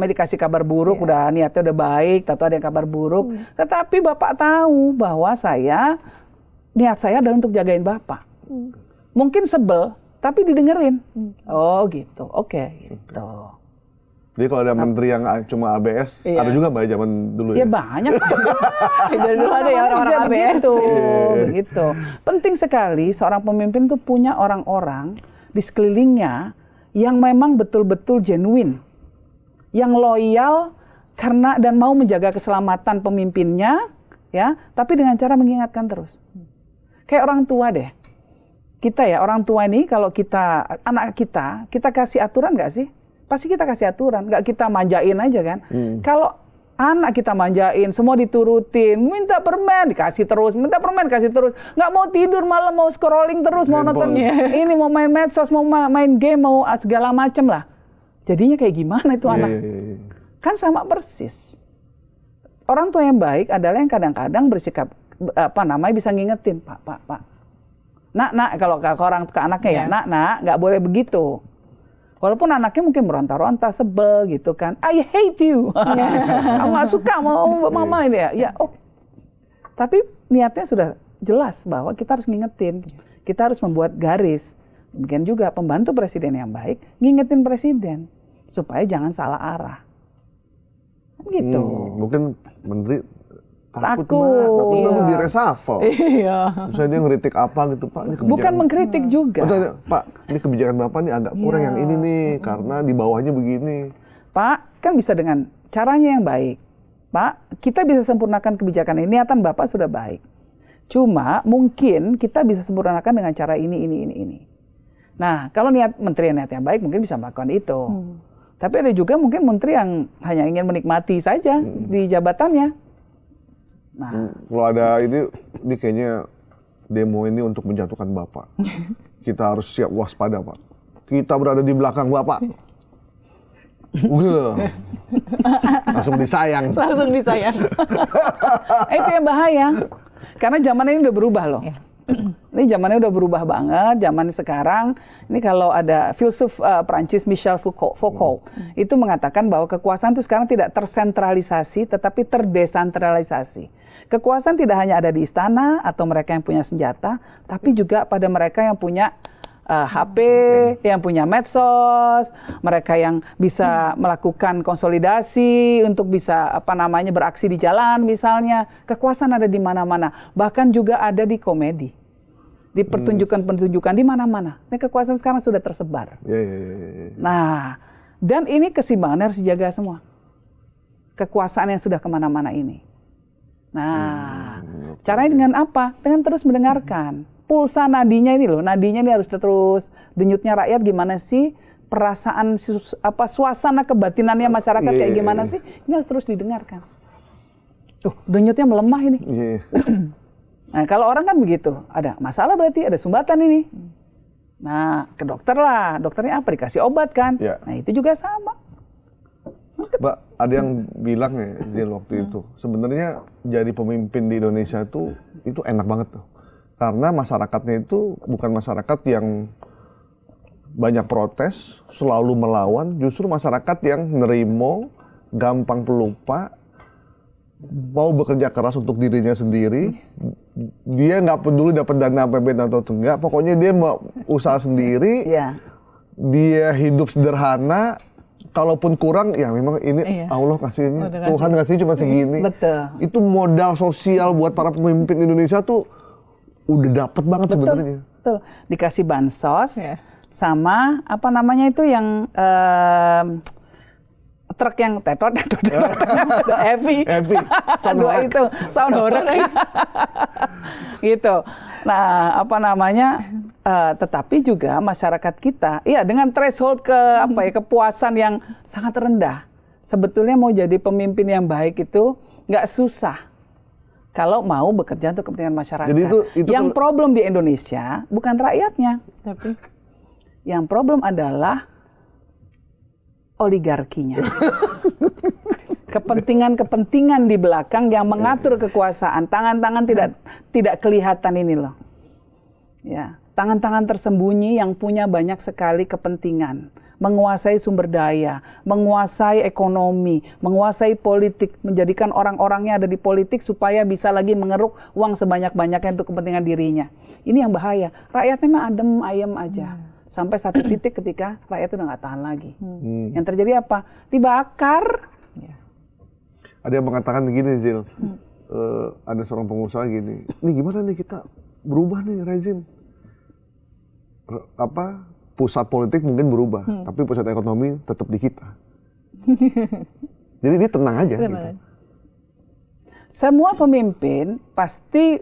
Speaker 1: dikasih kabar buruk, udah niatnya udah baik, tahu ada yang kabar buruk. Tetapi Bapak tahu bahwa niat saya adalah untuk jagain Bapak. Mungkin sebel, tapi didengerin. Oh gitu, oke gitu.
Speaker 2: Jadi kalau ada menteri yang cuma ABS, ada juga Mbak zaman dulu ya?
Speaker 1: Ya banyak.
Speaker 3: Dari dulu ada ya orang-orang ABS.
Speaker 1: Begitu. Penting sekali seorang pemimpin tuh punya orang-orang di sekelilingnya yang memang betul-betul genuine, yang loyal karena dan mau menjaga keselamatan pemimpinnya, ya, tapi dengan cara mengingatkan terus. Kayak orang tua deh. Kita ya, orang tua ini kalau anak kita kasih aturan nggak sih? Pasti kita kasih aturan, nggak kita manjain aja kan. Kalau anak kita manjain, semua diturutin, minta permen dikasih terus, minta permen kasih terus, nggak mau tidur malam mau scrolling terus, mau nonton ini, mau main medsos, mau main game, mau segala macem lah. Jadinya kayak gimana itu anak? Kan sama persis. Orang tua yang baik adalah yang kadang-kadang bersikap bisa ngingetin, Pak. Nak, kalau ke anaknya ya, nak, nggak boleh begitu. Walaupun anaknya mungkin meronta-ronta, sebel gitu kan. I hate you. Aku nggak suka mau mama ini ya. Tapi niatnya sudah jelas bahwa kita harus ngingetin. Kita harus membuat garis. Demikian juga pembantu presiden yang baik, ngingetin presiden. Supaya jangan salah arah. Gitu.
Speaker 2: Mungkin menteri
Speaker 1: takut
Speaker 2: itu di reshuffle.
Speaker 1: Iya.
Speaker 2: Misalnya dia ngeritik apa gitu, Pak, ini kebijakan.
Speaker 1: Bukan mengkritik juga.
Speaker 2: Pak, ini kebijakan Bapak nih agak kurang yang ini nih, karena di bawahnya begini.
Speaker 1: Pak, kan bisa dengan caranya yang baik. Pak, kita bisa sempurnakan kebijakan ini, niatan Bapak sudah baik. Cuma mungkin kita bisa sempurnakan dengan cara ini. Nah, kalau menteri niat yang baik mungkin bisa melakukan itu. Tapi ada juga mungkin menteri yang hanya ingin menikmati saja di jabatannya. Nah,
Speaker 2: kalau ada ini kayaknya demo ini untuk menjatuhkan Bapak. Kita harus siap waspada, Pak. Kita berada di belakang Bapak. Langsung disayang.
Speaker 1: Itu yang bahaya. Karena zaman ini udah berubah loh. Ini zamannya udah berubah banget. Zaman sekarang, ini kalau ada filsuf Prancis Michel Foucault itu mengatakan bahwa kekuasaan itu sekarang tidak tersentralisasi, tetapi terdesentralisasi. Kekuasaan tidak hanya ada di istana atau mereka yang punya senjata, tapi juga pada mereka yang punya HP, yang punya medsos, mereka yang bisa melakukan konsolidasi untuk bisa beraksi di jalan misalnya. Kekuasaan ada di mana-mana, bahkan juga ada di komedi, di pertunjukan-pertunjukan di mana-mana. Ini kekuasaan sekarang sudah tersebar. Nah, dan ini keseimbangan harus dijaga semua. Kekuasaan yang sudah kemana-mana ini. Nah, caranya dengan apa? Dengan terus mendengarkan. Pulsa nadinya ini loh, nadinya ini harus terus, denyutnya rakyat gimana sih, perasaan suasana kebatinannya masyarakat kayak gimana sih, ini harus terus didengarkan. Tuh, denyutnya melemah ini. Nah, kalau orang kan begitu, ada masalah berarti ada sumbatan ini. Nah, ke dokter lah, dokternya apa, dikasih obat kan. Nah, itu juga sama.
Speaker 2: Mbak, ada yang bilang ya di waktu itu, sebenarnya jadi pemimpin di Indonesia itu enak banget tuh. Karena masyarakatnya itu bukan masyarakat yang banyak protes, selalu melawan, justru masyarakat yang nerimo, gampang pelupa, mau bekerja keras untuk dirinya sendiri, dia nggak peduli dapat dana APBN atau enggak, pokoknya dia mau usaha sendiri, dia hidup sederhana, kalaupun kurang, ya memang ini Allah kasihnya, Tuhan kasih cuma segini.
Speaker 1: Betul.
Speaker 2: Itu modal sosial buat para pemimpin Indonesia tuh udah dapet banget sebenarnya.
Speaker 1: Betul. Dikasih bansos, sama apa namanya itu yang truk yang tetot heavy.
Speaker 2: Sound
Speaker 1: Dua
Speaker 2: horeg.
Speaker 1: itu sound horeg. Gitu. Nah, apa namanya? Tetapi juga masyarakat kita, iya dengan threshold kepuasan yang sangat rendah. Sebetulnya mau jadi pemimpin yang baik itu nggak susah. Kalau mau bekerja untuk kepentingan masyarakat.
Speaker 2: Jadi itu
Speaker 1: yang problem di Indonesia bukan rakyatnya,
Speaker 3: Tapi
Speaker 1: yang problem adalah oligarkinya. Kepentingan-kepentingan di belakang yang mengatur kekuasaan. Tangan-tangan tidak kelihatan ini loh. Ya, tangan-tangan tersembunyi yang punya banyak sekali kepentingan. Menguasai sumber daya, menguasai ekonomi, menguasai politik, menjadikan orang-orangnya ada di politik supaya bisa lagi mengeruk uang sebanyak-banyaknya untuk kepentingan dirinya. Ini yang bahaya. Rakyatnya mah adem ayem aja. Sampai satu titik ketika rakyat udah nggak tahan lagi. Yang terjadi apa? Dibakar.
Speaker 2: Ada yang mengatakan gini, Zil. Ada seorang pengusaha gini. Ini gimana nih kita berubah nih rezim? Pusat politik mungkin berubah, tapi pusat ekonomi tetap di kita. Jadi dia tenang aja. Gitu.
Speaker 1: Semua pemimpin pasti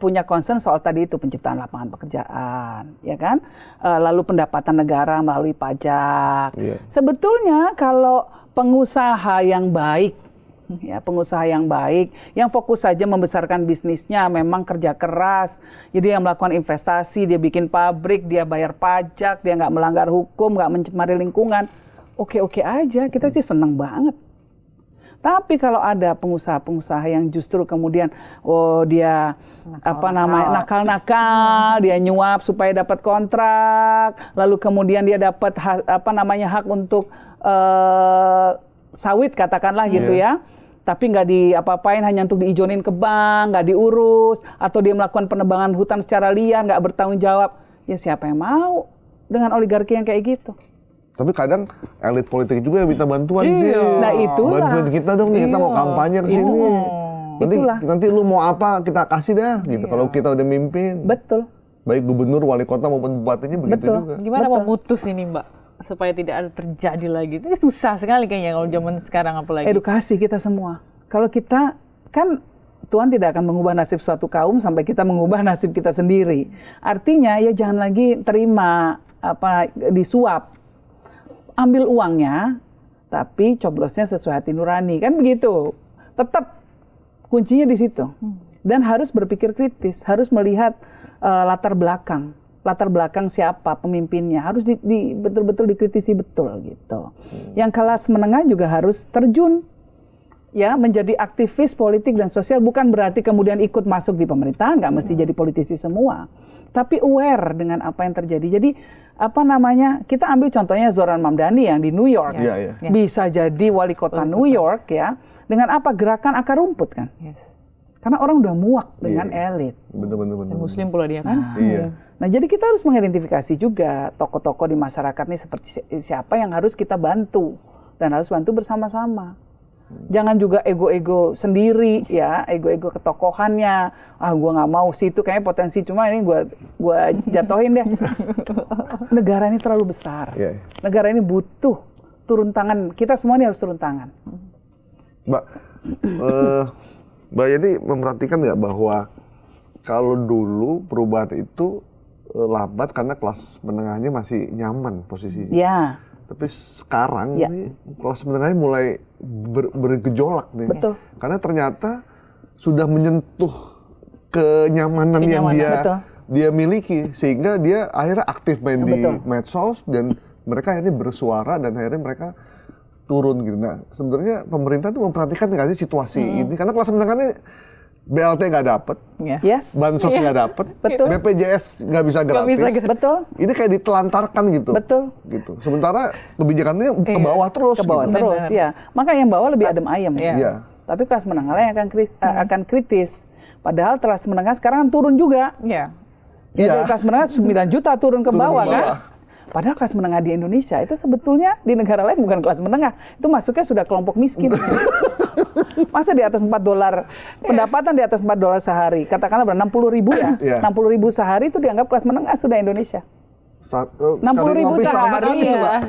Speaker 1: punya concern soal tadi itu penciptaan lapangan pekerjaan, ya kan? Lalu pendapatan negara melalui pajak.
Speaker 2: Iya.
Speaker 1: Sebetulnya kalau pengusaha yang baik, ya pengusaha yang baik, yang fokus saja membesarkan bisnisnya, memang kerja keras, jadi yang melakukan investasi, dia bikin pabrik, dia bayar pajak, dia nggak melanggar hukum, nggak mencemari lingkungan, oke-oke aja, kita sih seneng banget. Tapi kalau ada pengusaha-pengusaha yang justru kemudian dia nakal-nakal, dia nyuap supaya dapat kontrak, lalu kemudian dia dapat hak untuk sawit katakanlah gitu ya. Tapi nggak diapa-apain, hanya untuk diizonin ke bank, nggak diurus, atau dia melakukan penebangan hutan secara liar, nggak bertanggung jawab. Ya siapa yang mau dengan oligarki yang kayak gitu?
Speaker 2: Tapi kadang elit politik juga yang minta bantuan sih.
Speaker 1: Nah itulah.
Speaker 2: Bantuin kita dong, kita mau kampanye ke sini. Nanti lu mau apa kita kasih dah, gitu. Kalau kita udah mimpin.
Speaker 1: Betul.
Speaker 2: Baik gubernur, wali kota maupun bupatinya begitu juga.
Speaker 3: gimana memutus ini, Mbak? Supaya tidak ada terjadi lagi. Itu susah sekali kayaknya kalau zaman sekarang apalagi.
Speaker 1: Edukasi kita semua. Kalau kita kan Tuhan tidak akan mengubah nasib suatu kaum sampai kita mengubah nasib kita sendiri. Artinya ya jangan lagi terima disuap. Ambil uangnya tapi coblosnya sesuai hati nurani, kan begitu. Tetap kuncinya di situ. Dan harus berpikir kritis, harus melihat latar belakang siapa pemimpinnya, harus betul-betul dikritisi betul gitu. Yang kelas menengah juga harus terjun ya menjadi aktivis politik dan sosial, bukan berarti kemudian ikut masuk di pemerintahan, nggak mesti jadi politisi semua, tapi aware dengan apa yang terjadi. Jadi kita ambil contohnya Zoran Mamdani yang di New York, bisa jadi wali kota New York ya, dengan apa gerakan akar rumput kan. Karena orang udah muak dengan elit.
Speaker 2: Benar.
Speaker 3: Muslim pula dia kan.
Speaker 1: Nah, jadi kita harus mengidentifikasi juga tokoh-tokoh di masyarakat ini seperti siapa yang harus kita bantu dan harus bantu bersama-sama. Jangan juga ego-ego sendiri ya, ego-ego ketokohannya. Gua nggak mau situ kayaknya potensi, cuma ini gua jatuhin deh. Negara ini terlalu besar. Negara ini butuh turun tangan. Kita semua ini harus turun tangan.
Speaker 2: Mbak Yeni memperhatikan nggak bahwa kalau dulu perubahan itu lambat karena kelas menengahnya masih nyaman posisinya.
Speaker 1: Ya.
Speaker 2: Tapi sekarang ini kelas menengahnya mulai bergejolak nih.
Speaker 1: Betul.
Speaker 2: Karena ternyata sudah menyentuh kenyamanan yang dia miliki, sehingga dia akhirnya aktif main di medsos dan mereka akhirnya bersuara dan akhirnya mereka turun gitu. Nah, sebenarnya pemerintah tuh memperhatikan nggak sih situasi ini? Karena kelas menengahnya BLT nggak dapet, bansos nggak dapet, BPJS nggak bisa gratis.
Speaker 1: Betul.
Speaker 2: Ini kayak ditelantarkan gitu.
Speaker 1: Betul.
Speaker 2: Gitu. Sementara kebijakannya ke bawah terus.
Speaker 1: Ke bawah
Speaker 2: gitu.
Speaker 1: terus, ya. Maka yang bawah lebih adem ayem.
Speaker 2: Iya.
Speaker 1: Tapi kelas menengah yang akan kritis. Padahal kelas menengah sekarang turun juga.
Speaker 3: Iya.
Speaker 1: Ya, kelas menengah 9 juta turun ke bawah kan. Padahal kelas menengah di Indonesia itu sebetulnya di negara lain bukan kelas menengah, itu masuknya sudah kelompok miskin. Masa di atas $4, pendapatan di atas $4 sehari, katakanlah berapa, 60.000 ya, 60.000 sehari itu dianggap kelas menengah sudah Indonesia. 60.000 sehari ya.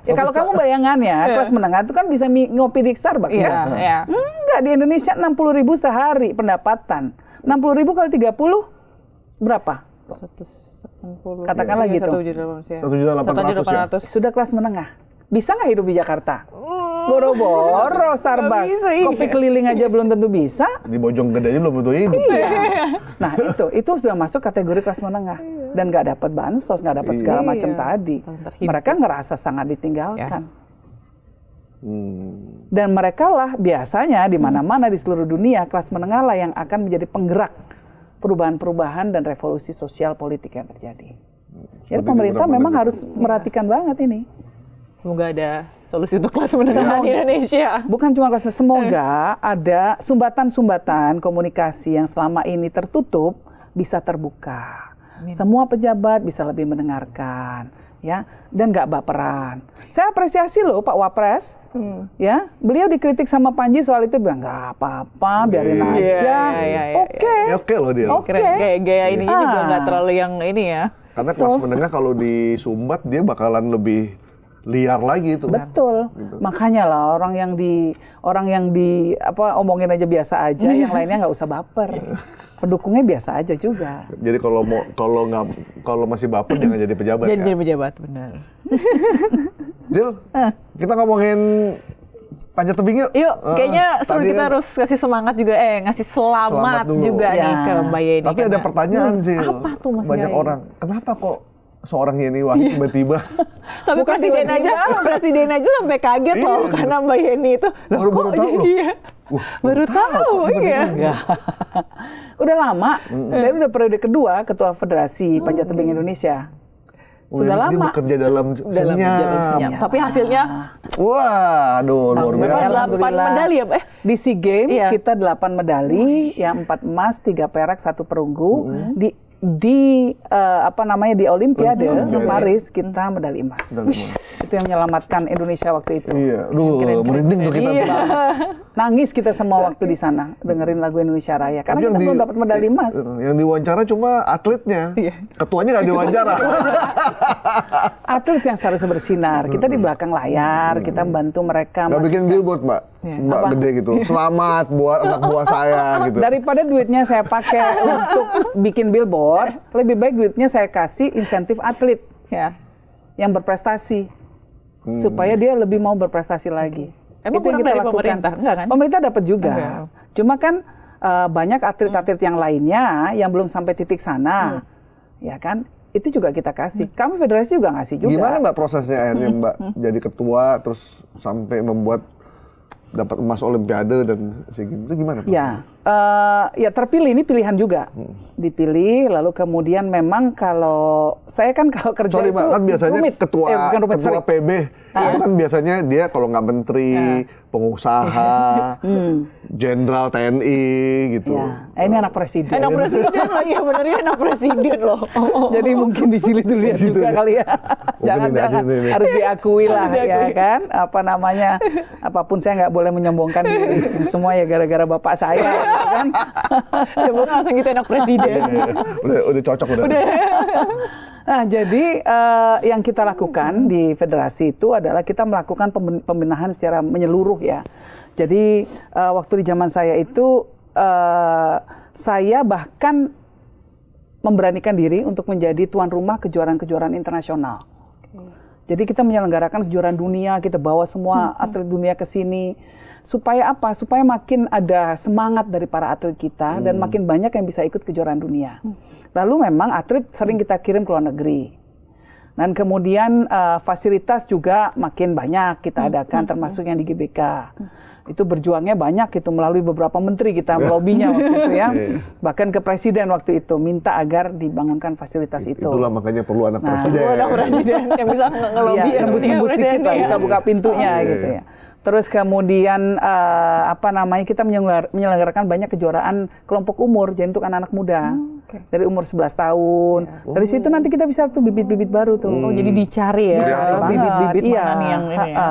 Speaker 1: Ya kalau kamu bayangan ya, kelas menengah itu kan bisa ngopi di Starbucks ya. Enggak, di Indonesia 60.000 sehari pendapatan. 60.000 kali 30 berapa?
Speaker 4: 180.
Speaker 1: Katakanlah gitu.
Speaker 2: 1.800.000.
Speaker 1: Sudah kelas menengah. Bisa nggak hidup di Jakarta? Boro-boro Starbucks, kopi keliling aja belum tentu bisa.
Speaker 2: Di Bojonggede aja belum tentu hidup.
Speaker 1: Nah itu sudah masuk kategori kelas menengah dan nggak dapat bansos, nggak dapat segala macam tadi. Mereka ngerasa sangat ditinggalkan. Dan mereka lah biasanya di mana-mana di seluruh dunia kelas menengah lah yang akan menjadi penggerak perubahan-perubahan dan revolusi sosial politik yang terjadi. Jadi pemerintah memang harus merhatikan banget ini.
Speaker 4: Semoga ada solusi untuk kelas menengah di Indonesia.
Speaker 1: Bukan cuma kelas, semoga ada sumbatan-sumbatan komunikasi yang selama ini tertutup bisa terbuka. Semua pejabat bisa lebih mendengarkan, ya, dan nggak baperan. Saya apresiasi loh Pak Wapres, ya, beliau dikritik sama Panji soal itu bilang nggak apa-apa, biarin aja.
Speaker 2: Oke loh dia.
Speaker 4: Gaya ini juga nggak terlalu yang ini ya.
Speaker 2: Karena kelas menengah kalau disumbat dia bakalan lebih liar lagi itu.
Speaker 1: Betul. Gitu. Makanya lah orang yang di omongin aja biasa aja, yang lainnya nggak usah baper. Pendukungnya biasa aja juga.
Speaker 2: Jadi kalau masih baper jangan jadi pejabat.
Speaker 4: Jadi pejabat, benar.
Speaker 2: Jil, kita ngomongin panjat tebing yuk.
Speaker 4: Yuk, kayaknya seru kita harus kasih semangat juga, ngasih selamat juga nih ke Mbak Yeni.
Speaker 2: Tapi ada pertanyaan sih.
Speaker 4: Apa tuh Mas
Speaker 2: Banyak orang, kenapa kok seorang Yeni Wahid tiba-tiba
Speaker 4: sampai presiden aja sampai kaget loh karena Mbak Yeni itu
Speaker 2: baru tahu loh.
Speaker 4: Baru tahu iya.
Speaker 1: Udah lama. Saya udah periode kedua ketua Federasi Panjat Tebing Indonesia. Sudah lama.
Speaker 2: Dia bekerja dalam senyap.
Speaker 4: Tapi hasilnya
Speaker 2: waduh luar biasa.
Speaker 4: 8 medali ya,
Speaker 1: Di SEA Games kita 8 medali, yang 4 emas, 3 perak, 1 perunggu. Di Olimpiade Paris kita medali emas. Itu yang menyelamatkan Indonesia waktu itu.
Speaker 2: Iya, merinding tuh kita.
Speaker 1: Nangis kita semua waktu di sana dengerin lagu Indonesia Raya karena kita belum dapat medali emas.
Speaker 2: Yang diwawancara cuma atletnya, ketuanya nggak diwawancara.
Speaker 1: Atlet yang seharusnya bersinar. Kita di belakang layar, kita membantu mereka.
Speaker 2: Nggak bikin billboard, Mbak gede gitu. Selamat buat anak buah saya gitu.
Speaker 1: Daripada duitnya saya pakai untuk bikin billboard, lebih baik duitnya saya kasih insentif atlet yang berprestasi supaya dia lebih mau berprestasi lagi.
Speaker 4: Emang
Speaker 1: itu yang kita
Speaker 4: dari
Speaker 1: lakukan.
Speaker 4: Pemerintah? Enggak kan?
Speaker 1: Pemerintah dapat juga. Cuma kan banyak atlet-atlet yang lainnya yang belum sampai titik sana, ya kan? Itu juga kita kasih. Kami federasi juga ngasih juga.
Speaker 2: Gimana Mbak prosesnya akhirnya Mbak jadi ketua terus sampai membuat dapat emas Olimpiade dan SEA Games itu gimana?
Speaker 1: Ya terpilih, ini pilihan juga. Dipilih, lalu kemudian memang kalau saya kan kalau kerja
Speaker 2: Mbak,
Speaker 1: itu
Speaker 2: kan biasanya
Speaker 1: rumit.
Speaker 2: ketua PB itu kan biasanya dia kalau nggak menteri, pengusaha, jenderal TNI gitu.
Speaker 1: Ini anak presiden.
Speaker 4: Anak presiden lah, iya benar ya anak presiden loh.
Speaker 1: Jadi mungkin di sini tuh lihat juga kali ya. Jangan-jangan harus diakui lah ya kan. Apapun saya nggak boleh menyombongkan diri. Semua ya gara-gara bapak saya. Kan?
Speaker 4: Ya bukan langsung gitu anak presiden.
Speaker 2: Udah cocok udah.
Speaker 1: Nah, jadi yang kita lakukan di federasi itu adalah kita melakukan pembenahan secara menyeluruh ya. Jadi waktu di zaman saya itu saya bahkan memberanikan diri untuk menjadi tuan rumah kejuaraan-kejuaraan internasional. Jadi kita menyelenggarakan kejuaraan dunia, kita bawa semua atlet dunia ke sini. Supaya apa? Supaya makin ada semangat dari para atlet kita dan makin banyak yang bisa ikut kejuaraan dunia. Lalu memang atlet sering kita kirim ke luar negeri. Dan kemudian fasilitas juga makin banyak kita adakan, termasuk yang di GBK. Itu berjuangnya banyak itu melalui beberapa menteri kita melobinya waktu itu ya. Bahkan ke presiden waktu itu minta agar dibangunkan fasilitas itu.
Speaker 2: Itulah makanya perlu anak presiden.
Speaker 4: Anak presiden yang bisa ngelobi
Speaker 1: nembus dikit lah, buka-buka pintunya gitu ya. Terus kemudian kita menyelenggarakan banyak kejuaraan kelompok umur, jadi untuk anak-anak muda. Dari umur 11 tahun. Dari situ nanti kita bisa tuh bibit-bibit baru tuh.
Speaker 4: Jadi dicari ya bibit-bibit mana nih yang ini ya.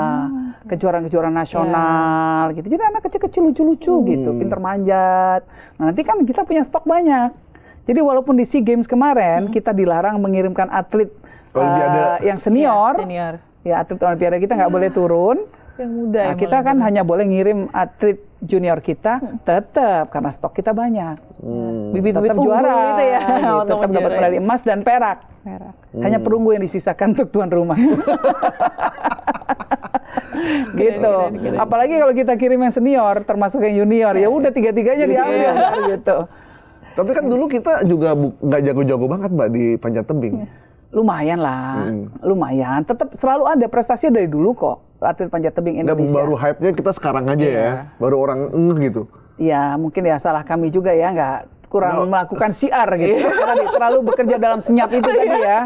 Speaker 1: Kejuaraan-kejuaraan nasional gitu. Jadi anak kecil-kecil lucu-lucu gitu, pinter manjat. Nah, nanti kan kita punya stok banyak. Jadi walaupun di SEA Games kemarin kita dilarang mengirimkan atlet
Speaker 2: Olimpiade.
Speaker 1: yang senior,
Speaker 4: Senior.
Speaker 1: ya atlet Olimpiade kita nggak boleh turun.
Speaker 4: Yang muda
Speaker 1: Nah,
Speaker 4: yang
Speaker 1: kita
Speaker 4: mulai
Speaker 1: kan
Speaker 4: turun.
Speaker 1: hanya boleh ngirim atlet junior kita, tetap karena stok kita banyak.
Speaker 4: Bibit-bibit
Speaker 1: Tetap
Speaker 4: unggul
Speaker 1: juara,
Speaker 4: gitu ya.
Speaker 1: gitu,
Speaker 4: untuk
Speaker 1: tetap dapat
Speaker 4: menjuarai.
Speaker 1: medali emas dan perak. Hanya perunggu yang disisakan untuk tuan rumah. Gitu.
Speaker 4: keren.
Speaker 1: Apalagi kalau kita kirim yang senior, termasuk yang junior, ya udah tiga-tiganya diambil gitu.
Speaker 2: Tapi kan dulu kita juga nggak jago-jago banget Mbak di panjat tebing.
Speaker 1: Lumayan lah, lumayan. Tetap selalu ada prestasi dari dulu kok atlet panjat tebing
Speaker 2: Dan
Speaker 1: Indonesia.
Speaker 2: baru hype-nya kita sekarang aja ya. Baru orang gitu.
Speaker 1: Ya mungkin ya salah kami juga ya, nggak kurang melakukan siar gitu. Terlalu bekerja dalam senyap itu tadi ya.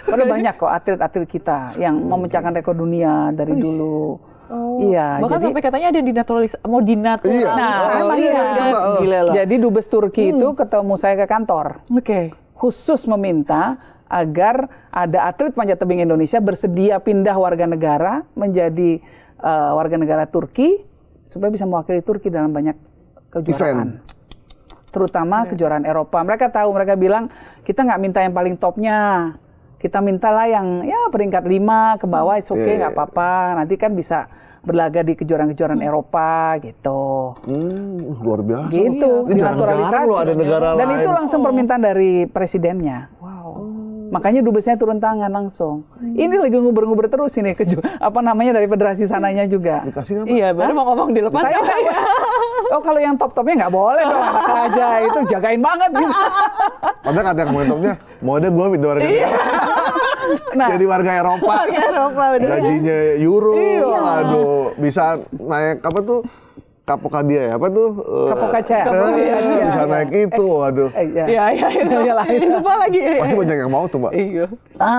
Speaker 1: Padahal banyak kok atlet-atlet kita yang memecahkan rekor dunia dari dulu. Iya,
Speaker 4: Bahkan
Speaker 1: jadi
Speaker 4: sampai katanya ada mau dinaturalisasi.
Speaker 2: Iya.
Speaker 1: Emang
Speaker 2: iya,
Speaker 1: iya.
Speaker 2: iya.
Speaker 4: Gila loh.
Speaker 1: Jadi dubes Turki itu ketemu saya ke kantor.
Speaker 4: Oke.
Speaker 1: Khusus meminta agar ada atlet panjat tebing Indonesia bersedia pindah warga negara menjadi warga negara Turki supaya bisa mewakili Turki dalam banyak kejuaraan. Terutama kejuaraan Eropa. Mereka tahu, mereka bilang kita nggak minta yang paling topnya. Kita mintalah yang ya peringkat 5 ke bawah, it's okay, nggak apa-apa. Nanti kan bisa berlaga di kejuaraan-kejuaraan Eropa gitu.
Speaker 2: Luar biasa.
Speaker 1: Gitu,
Speaker 2: Ini jarang-jarang loh ada negara
Speaker 1: Dan
Speaker 2: lain.
Speaker 1: itu langsung permintaan dari presidennya. Makanya dubesnya turun tangan langsung. Ini lagi nguber-nguber terus ini dari federasi sananya juga.
Speaker 2: Dikasih nggak Mbak?
Speaker 4: Iya, baru mau ngomong dilepas.
Speaker 1: Saya oh kalau yang top-topnya nggak boleh dong, anak aja itu jagain banget gitu.
Speaker 2: Padahal kata komentarnya, mau ada gue minta warga negara.
Speaker 1: Nah,
Speaker 2: Jadi warga Eropa.
Speaker 4: Eropa, bener.
Speaker 2: Gajinya euro.
Speaker 1: Iya.
Speaker 2: Aduh, bisa naik apa tuh? Kapokadia ya? Apa tuh?
Speaker 1: Kapokaca.
Speaker 2: Bisa naik itu, waduh.
Speaker 1: iya.
Speaker 4: Iya. Lupa lagi.
Speaker 2: Pasti banyak yang mau tuh Mbak.
Speaker 4: Iya.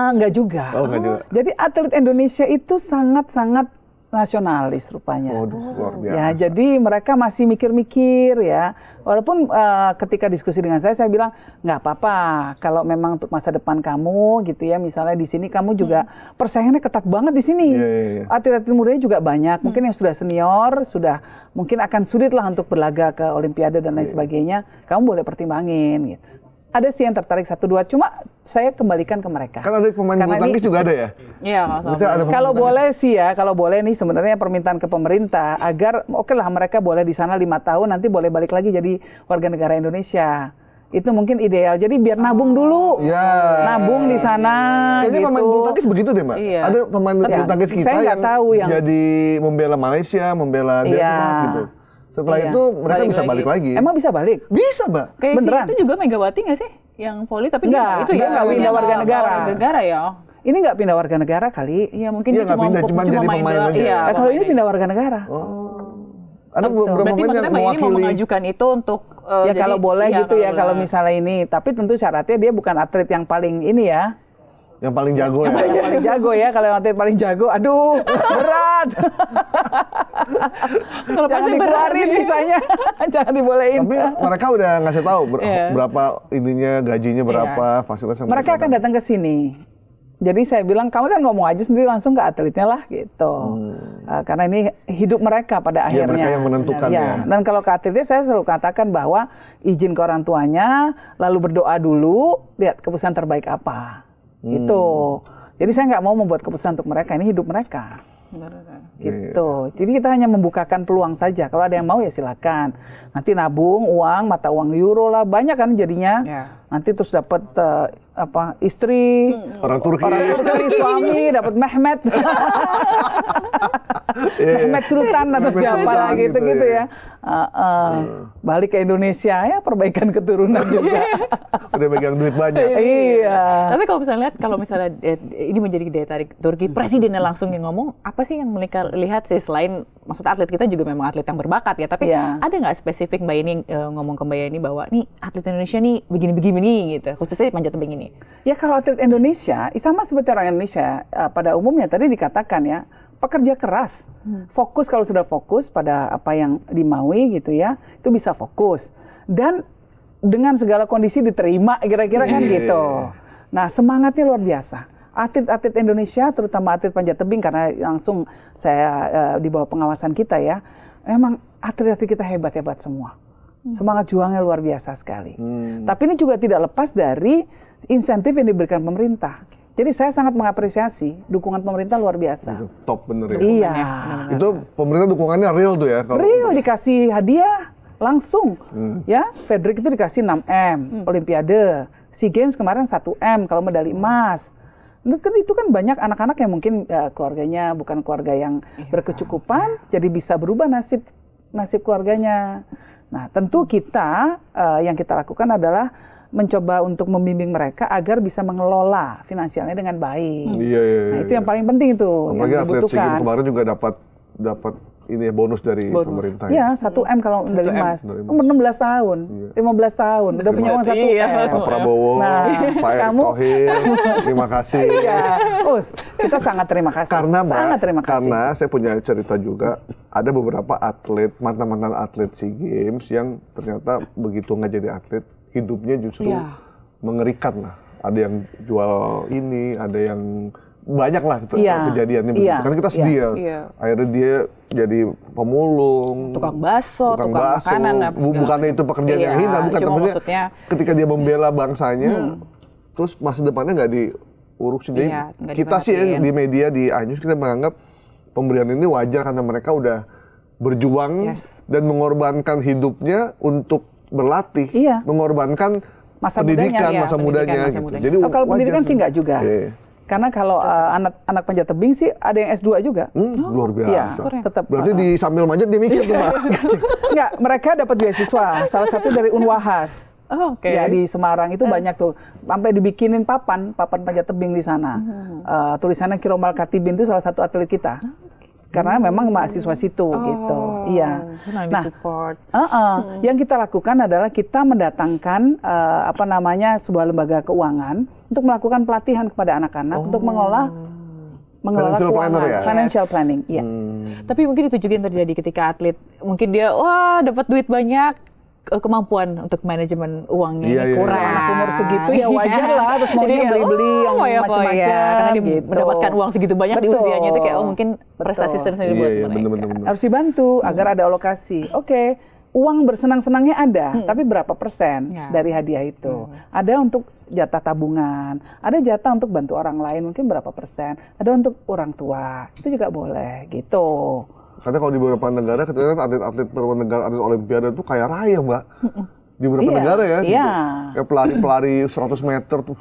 Speaker 1: Enggak juga.
Speaker 2: Oh, enggak juga.
Speaker 1: Jadi atlet Indonesia itu sangat-sangat nasionalis rupanya.
Speaker 2: Waduh, luar biasa.
Speaker 1: Ya, jadi mereka masih mikir-mikir ya. Walaupun ketika diskusi dengan saya bilang nggak apa-apa kalau memang untuk masa depan kamu gitu ya. Misalnya di sini kamu juga persaingannya ketat banget di sini.
Speaker 2: Iya.
Speaker 1: Atlet-atlet mudanya juga banyak. Mungkin yang sudah senior sudah mungkin akan sulit lah untuk berlaga ke Olimpiade dan lain sebagainya. Kamu boleh pertimbangin gitu. Ada sih yang tertarik 1-2, cuma saya kembalikan ke mereka.
Speaker 2: Kan ada pemain
Speaker 1: Karena
Speaker 2: bulu tangkis juga ada ya?
Speaker 4: Iya,
Speaker 2: Berarti ada pemain
Speaker 1: Kalau
Speaker 2: bulu tangkis.
Speaker 1: boleh sih ya, kalau boleh nih sebenarnya permintaan ke pemerintah agar oke lah mereka boleh di sana 5 tahun, nanti boleh balik lagi jadi warga negara Indonesia. Itu mungkin ideal. Jadi biar nabung dulu.
Speaker 2: Iya.
Speaker 1: Nabung di sana.
Speaker 2: Kayaknya
Speaker 1: gitu.
Speaker 2: pemain bulu tangkis begitu deh Mbak.
Speaker 4: Iya.
Speaker 2: Ada pemain
Speaker 1: Tapi
Speaker 2: bulu tangkis kita
Speaker 1: saya nggak
Speaker 2: yang,
Speaker 1: tahu yang-
Speaker 2: jadi membela Malaysia, membela
Speaker 1: Iya.
Speaker 2: Denmark gitu. Setelah
Speaker 1: Iya.
Speaker 2: itu mereka
Speaker 4: Balik
Speaker 2: bisa
Speaker 4: lagi.
Speaker 2: balik lagi.
Speaker 1: Emang bisa balik?
Speaker 2: Bisa Mbak.
Speaker 4: Kayak
Speaker 1: Beneran?
Speaker 4: itu juga Megawati nggak sih? Yang voli tapi
Speaker 1: Enggak,
Speaker 4: itu
Speaker 1: dia nggak pindah warga negara.
Speaker 4: Warga negara ya.
Speaker 1: Ini nggak pindah warga negara kali.
Speaker 4: Iya, mungkin
Speaker 2: Iya,
Speaker 4: dia
Speaker 2: nggak pindah, cuman jadi
Speaker 4: main
Speaker 2: pemain
Speaker 4: doang.
Speaker 2: aja.
Speaker 4: Iya,
Speaker 1: Kalau ini
Speaker 4: pemain
Speaker 1: pindah warga negara.
Speaker 2: Ada beberapa
Speaker 4: Berarti
Speaker 2: pemain yang
Speaker 4: maksudnya Mbak ini mau
Speaker 2: mewakili.
Speaker 4: mengajukan itu untuk
Speaker 1: Ya kalau boleh gitu ya kalau
Speaker 4: boleh.
Speaker 1: misalnya ini. Tapi tentu syaratnya dia bukan atlet yang paling ini ya.
Speaker 2: Yang paling jago ya.
Speaker 1: Yang paling jago ya, kalau yang atlet paling jago, aduh berat.
Speaker 4: Kalau
Speaker 1: Jangan
Speaker 4: pasti berat
Speaker 1: dikeluarin
Speaker 4: ini.
Speaker 1: visanya, jangan dibolehin.
Speaker 2: Tapi mereka udah ngasih tahu
Speaker 4: Iya.
Speaker 2: berapa ininya, gajinya berapa, fasilitas yang
Speaker 1: Mereka akan datang ke sini. Jadi saya bilang, kamu kan ngomong aja sendiri langsung ke atletnya lah gitu. Karena ini hidup mereka pada
Speaker 2: Ya,
Speaker 1: akhirnya.
Speaker 2: mereka yang menentukan ya.
Speaker 1: Dan kalau ke atletnya saya selalu katakan bahwa izin ke orang tuanya, lalu berdoa dulu, lihat keputusan terbaik apa. Gitu. Jadi saya nggak mau membuat keputusan untuk mereka, ini hidup mereka. Gitu. Jadi kita hanya membukakan peluang saja. Kalau ada yang mau ya silakan. Nanti nabung uang, mata uang euro lah, banyak kan jadinya.
Speaker 4: Ya.
Speaker 1: Nanti terus dapat istri,
Speaker 2: Orang Turki.
Speaker 1: suami, dapat Mehmet. Mehmet Sultan atau
Speaker 2: Mehmet
Speaker 1: siapa
Speaker 2: Sultan
Speaker 1: lah gitu
Speaker 2: gitu
Speaker 1: ya. Balik ke Indonesia ya, perbaikan keturunan juga.
Speaker 2: Udah megang duit banyak.
Speaker 1: Iya.
Speaker 4: Tapi kalau misalnya lihat, kalau misalnya ini menjadi daya tarik Turki, presidennya langsung yang ngomong, apa sih yang mereka lihat sih selain, maksud atlet kita juga memang atlet yang berbakat ya, tapi
Speaker 1: Iya.
Speaker 4: ada nggak spesifik Mbak ini ngomong ke Mbak Yeni bahwa nih atlet Indonesia nih begini-begini gitu, khususnya di panjat tebing ini.
Speaker 1: Ya kalau atlet Indonesia, sama seperti orang Indonesia pada umumnya tadi dikatakan ya, pekerja keras, fokus kalau sudah fokus pada apa yang dimaui gitu ya, itu bisa fokus dan dengan segala kondisi diterima kira-kira kan gitu. Nah semangatnya luar biasa. Atlet-atlet Indonesia, terutama atlet panjat tebing karena langsung saya di bawah pengawasan kita ya, memang atlet-atlet kita hebat-hebat semua. Semangat juangnya luar biasa sekali. Tapi ini juga tidak lepas dari insentif yang diberikan pemerintah. Jadi saya sangat mengapresiasi dukungan pemerintah luar biasa.
Speaker 2: Top bener ya.
Speaker 1: Iya.
Speaker 2: Itu pemerintah dukungannya real tuh ya.
Speaker 1: Real, dikasih hadiah langsung. Ya, Frederick itu dikasih 6M Olimpiade. SEA Games kemarin 1M kalau medali emas. Itu kan banyak anak-anak yang mungkin keluarganya bukan keluarga yang berkecukupan, jadi bisa berubah nasib keluarganya. Nah, tentu kita yang kita lakukan adalah mencoba untuk membimbing mereka agar bisa mengelola finansialnya dengan baik.
Speaker 2: Iya.
Speaker 1: Nah, itu yang paling penting itu.
Speaker 2: Apalagi
Speaker 1: yang
Speaker 2: atlet SEA Games
Speaker 1: dibutuhkan.
Speaker 2: kemarin juga dapat ini ya, bonus dari pemerintah.
Speaker 1: Iya, 1M kalau medali emas. Umur 16 tahun, 15 tahun, udah punya uang 1M.
Speaker 2: Pak Prabowo,
Speaker 1: Nah,
Speaker 2: Pak Erick
Speaker 1: kamu-
Speaker 2: Thohir, terima kasih.
Speaker 1: Iya. Oh, kita sangat terima kasih.
Speaker 2: Karena Mbak,
Speaker 1: sangat terima kasih.
Speaker 2: karena saya punya cerita juga, ada beberapa atlet, mantan-mantan atlet SEA Games yang ternyata begitu nggak jadi atlet, hidupnya justru mengerikan lah. Ada yang jual ini, ada yang banyak lah kejadiannya begitu.
Speaker 1: Iya.
Speaker 2: Kan kita sedih ya.
Speaker 4: Iya.
Speaker 2: Akhirnya dia jadi pemulung,
Speaker 4: Tukang bakso, tukang makanan, apa segala
Speaker 2: bukannya itu pekerjaan yang hina, bukan.
Speaker 4: cuma
Speaker 2: Sebenarnya
Speaker 4: maksudnya
Speaker 2: ketika dia membela bangsanya, terus masa depannya nggak diurusin. Jadi
Speaker 4: Iya, nggak
Speaker 2: kita sih ya,
Speaker 4: diperhatiin.
Speaker 2: di media, di iNews, kita menganggap pemberian ini wajar karena mereka udah berjuang dan mengorbankan hidupnya untuk berlatih,
Speaker 1: Iya.
Speaker 2: mengorbankan
Speaker 1: Masa
Speaker 2: pendidikan,
Speaker 1: mudanya,
Speaker 2: masa
Speaker 4: pendidikan,
Speaker 2: mudanya
Speaker 4: masa
Speaker 2: gitu.
Speaker 4: mudanya.
Speaker 2: Jadi
Speaker 1: Oh, kalau
Speaker 2: wajar
Speaker 1: pendidikan sih nggak juga.
Speaker 2: Iya.
Speaker 1: Karena kalau anak panjat tebing sih ada yang S2 juga.
Speaker 2: Luar
Speaker 1: Iya,
Speaker 2: biasa.
Speaker 1: tetap.
Speaker 2: Berarti di sambil manjat dia mikir tuh, Mbak.
Speaker 1: Enggak, mereka dapat beasiswa. Salah satu dari Unwahas.
Speaker 4: Oh, oke.
Speaker 1: Ya, di Semarang itu banyak tuh. Sampai dibikinin papan panjat tebing di sana. Tulisannya Kiromal Katibin itu salah satu atlet kita. Karena memang mahasiswa situ gitu. Iya.
Speaker 4: Nah, support.
Speaker 1: Yang kita lakukan adalah kita mendatangkan sebuah lembaga keuangan untuk melakukan pelatihan kepada anak-anak untuk mengelola
Speaker 2: Financial planner
Speaker 1: keuangan,
Speaker 2: ya?
Speaker 1: financial planning. Iya.
Speaker 4: Tapi mungkin itu juga yang terjadi ketika atlet, mungkin dia dapat duit banyak, kemampuan untuk manajemen uangnya
Speaker 2: Iya,
Speaker 4: ini
Speaker 2: iya,
Speaker 4: kurang.
Speaker 2: iya.
Speaker 1: Anak umur segitu ya wajar lah, terus maunya
Speaker 4: Jadi kayak,
Speaker 1: beli-beli yang macam-macam
Speaker 4: karena dia
Speaker 1: gitu.
Speaker 4: mendapatkan uang segitu banyak di
Speaker 1: Betul.
Speaker 4: usianya itu kayak mungkin prestasi
Speaker 1: Betul.
Speaker 4: tersendiri buat
Speaker 2: Iya,
Speaker 4: mereka.
Speaker 2: bener.
Speaker 1: Harus dibantu agar ada alokasi. Oke, uang bersenang-senangnya ada, tapi berapa persen
Speaker 4: Ya.
Speaker 1: dari hadiah itu? Ada untuk jatah tabungan, ada jatah untuk bantu orang lain, mungkin berapa persen? Ada untuk orang tua, itu juga boleh gitu.
Speaker 2: Karena kalau di beberapa negara, ketika atlet-atlet beberapa negara, atlet Olimpiade itu kaya raya, Mbak. Di beberapa
Speaker 1: Iya,
Speaker 2: negara ya.
Speaker 1: iya.
Speaker 2: Gitu. Kayak pelari-pelari 100 meter tuh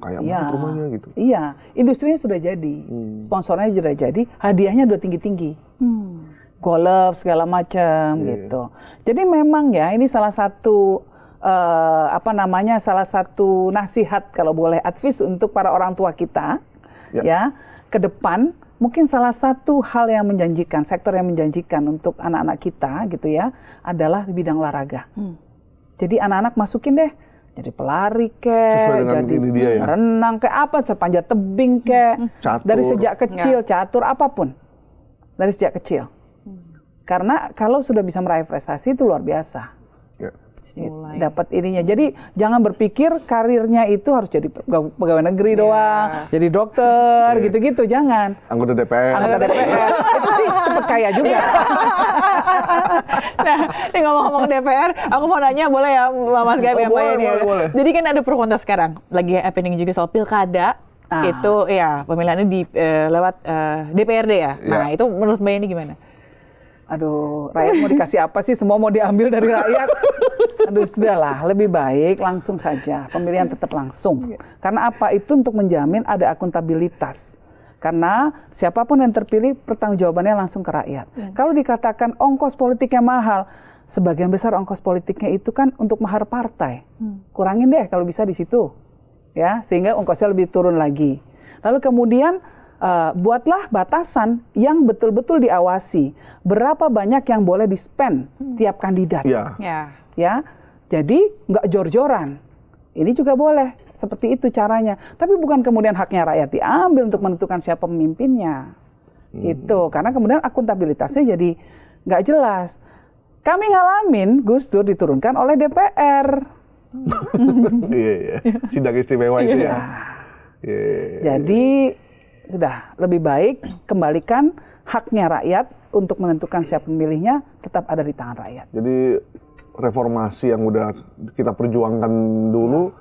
Speaker 2: kaya banget rumahnya gitu.
Speaker 1: Iya, industrinya sudah jadi, sponsornya sudah jadi, hadiahnya udah tinggi-tinggi. Golf segala macam gitu. Jadi memang ya ini salah satu salah satu nasihat kalau boleh advice untuk para orang tua kita ya ke depan. Mungkin salah satu hal yang menjanjikan, sektor yang menjanjikan untuk anak-anak kita gitu ya adalah di bidang olahraga. Jadi anak-anak masukin deh jadi pelari
Speaker 2: Sesuai dengan
Speaker 1: jadi
Speaker 2: ini dia ya?
Speaker 1: renang apa, panjat tebing
Speaker 2: Catur.
Speaker 1: dari sejak kecil, catur apapun. Dari sejak kecil. Karena kalau sudah bisa meraih prestasi itu luar biasa.
Speaker 2: Ya.
Speaker 1: Dapat ininya. Jadi jangan berpikir karirnya itu harus jadi pegawai negeri doang, jadi dokter, gitu-gitu. Jangan.
Speaker 2: Anggota DPR.
Speaker 1: Anggota DPR. Itu sih cepet kaya juga.
Speaker 4: Nah, ini ngomong-ngomong DPR, aku mau nanya boleh ya Mas Gaib yang
Speaker 2: boleh,
Speaker 4: ini?
Speaker 2: boleh.
Speaker 4: Jadi kan ada pro kontra sekarang, lagi happening juga soal pilkada. Itu ya pemilihannya lewat DPRD ya. Nah, itu menurut Mbak ini gimana?
Speaker 1: Aduh, rakyat mau dikasih apa sih? Semua mau diambil dari rakyat. Aduh, sudahlah, lebih baik langsung saja. Pemilihan tetap langsung. Karena apa? Itu untuk menjamin ada akuntabilitas. Karena siapapun yang terpilih, pertanggungjawabannya langsung ke rakyat. Kalau dikatakan ongkos politiknya mahal, sebagian besar ongkos politiknya itu kan untuk mahar partai. Kurangin deh kalau bisa di situ. Ya, sehingga ongkosnya lebih turun lagi. Lalu kemudian buatlah batasan yang betul-betul diawasi. Berapa banyak yang boleh di-spend tiap kandidat.
Speaker 2: Iya.
Speaker 1: Ya, jadi nggak jor-joran. Ini juga boleh, seperti itu caranya. Tapi bukan kemudian haknya rakyat diambil untuk menentukan siapa pemimpinnya. Itu, karena kemudian akuntabilitasnya jadi nggak jelas. Kami ngalamin Gus Dur diturunkan oleh DPR.
Speaker 2: Iya. Sidang istimewa itu ya. Iya.
Speaker 1: Jadi sudah lebih baik kembalikan haknya rakyat untuk menentukan siapa pemilihnya tetap ada di tangan rakyat.
Speaker 2: Jadi reformasi yang udah kita perjuangkan dulu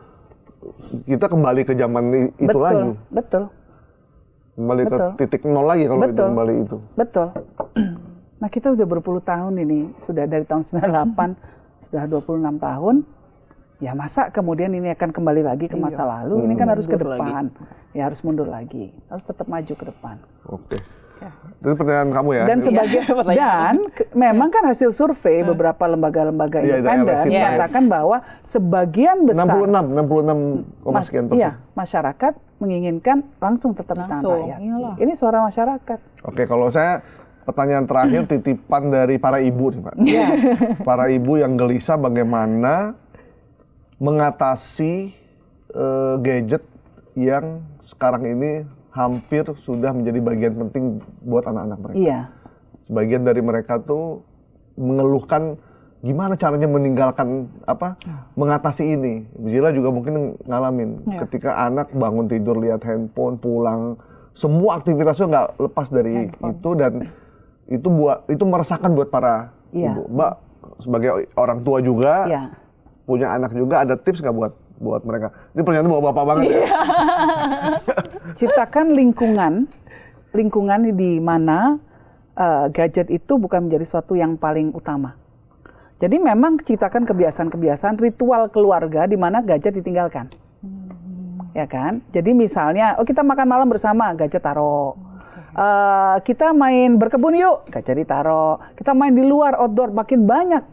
Speaker 2: kita kembali ke zaman itu
Speaker 1: betul,
Speaker 2: lagi.
Speaker 1: Betul.
Speaker 2: Kembali
Speaker 1: Betul.
Speaker 2: ke titik nol lagi kalau itu kembali itu.
Speaker 1: Betul. Nah kita sudah berpuluh tahun ini, sudah dari tahun 98, sudah 26 tahun. Ya masa kemudian ini akan kembali lagi ke masa lalu, ini kan harus ke depan. Ya harus mundur lagi, harus tetap maju ke depan.
Speaker 2: Oke. Itu pertanyaan kamu ya?
Speaker 1: Dan memang kan hasil survei beberapa lembaga-lembaga independen mengatakan bahwa sebagian besar
Speaker 2: 66,sekian persen.
Speaker 1: Masyarakat menginginkan langsung tetap di tangan rakyat. Ini suara masyarakat.
Speaker 2: Oke, kalau saya pertanyaan terakhir titipan dari para ibu nih Pak. Para ibu yang gelisah bagaimana mengatasi gadget yang sekarang ini hampir sudah menjadi bagian penting buat anak-anak mereka.
Speaker 1: Iya.
Speaker 2: Sebagian dari mereka tuh mengeluhkan gimana caranya meninggalkan mengatasi ini. Bila juga mungkin ngalamin ketika anak bangun tidur lihat handphone, pulang, semua aktivitasnya nggak lepas dari itu dan itu meresahkan buat para ibu. Mbak sebagai orang tua juga punya anak juga, ada tips nggak buat mereka? Ini pertanyaan bapak-bapak banget ya.
Speaker 1: Ciptakan lingkungan di mana gadget itu bukan menjadi sesuatu yang paling utama. Jadi memang ciptakan kebiasaan-kebiasaan ritual keluarga di mana gadget ditinggalkan. Ya kan? Jadi misalnya, kita makan malam bersama, gadget taruh. Kita main berkebun yuk, gadget ditaruh. Kita main di luar, outdoor, makin banyak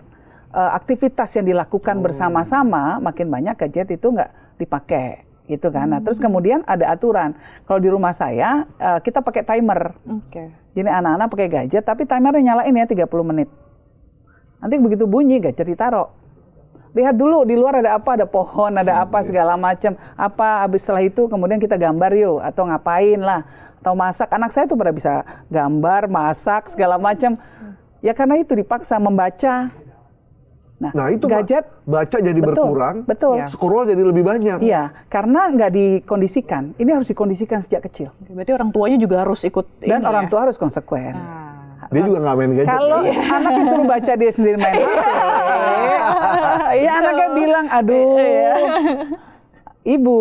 Speaker 1: aktivitas yang dilakukan bersama-sama, makin banyak gadget itu nggak dipakai. Gitu kan. Nah, terus kemudian ada aturan. Kalau di rumah saya, kita pakai timer. Jadi anak-anak pakai gadget, tapi timernya nyalain ya 30 menit. Nanti begitu bunyi, gadget ditaruh. Lihat dulu di luar ada apa, ada pohon, ada apa segala macam. Habis setelah itu kemudian kita gambar yuk, atau ngapain lah, atau masak. Anak saya tuh pada bisa gambar, masak segala macam. Ya karena itu dipaksa membaca.
Speaker 2: Nah itu
Speaker 1: gadget
Speaker 2: baca jadi berkurang, scroll jadi lebih banyak.
Speaker 1: Iya, karena nggak dikondisikan. Ini harus dikondisikan sejak kecil.
Speaker 4: Berarti orang tuanya juga harus ikut.
Speaker 1: Dan orang tua harus konsekuen.
Speaker 2: Dia juga nggak main gadget.
Speaker 1: Kalau anaknya suruh baca, dia sendiri main HP, ya anaknya bilang, aduh, ibu,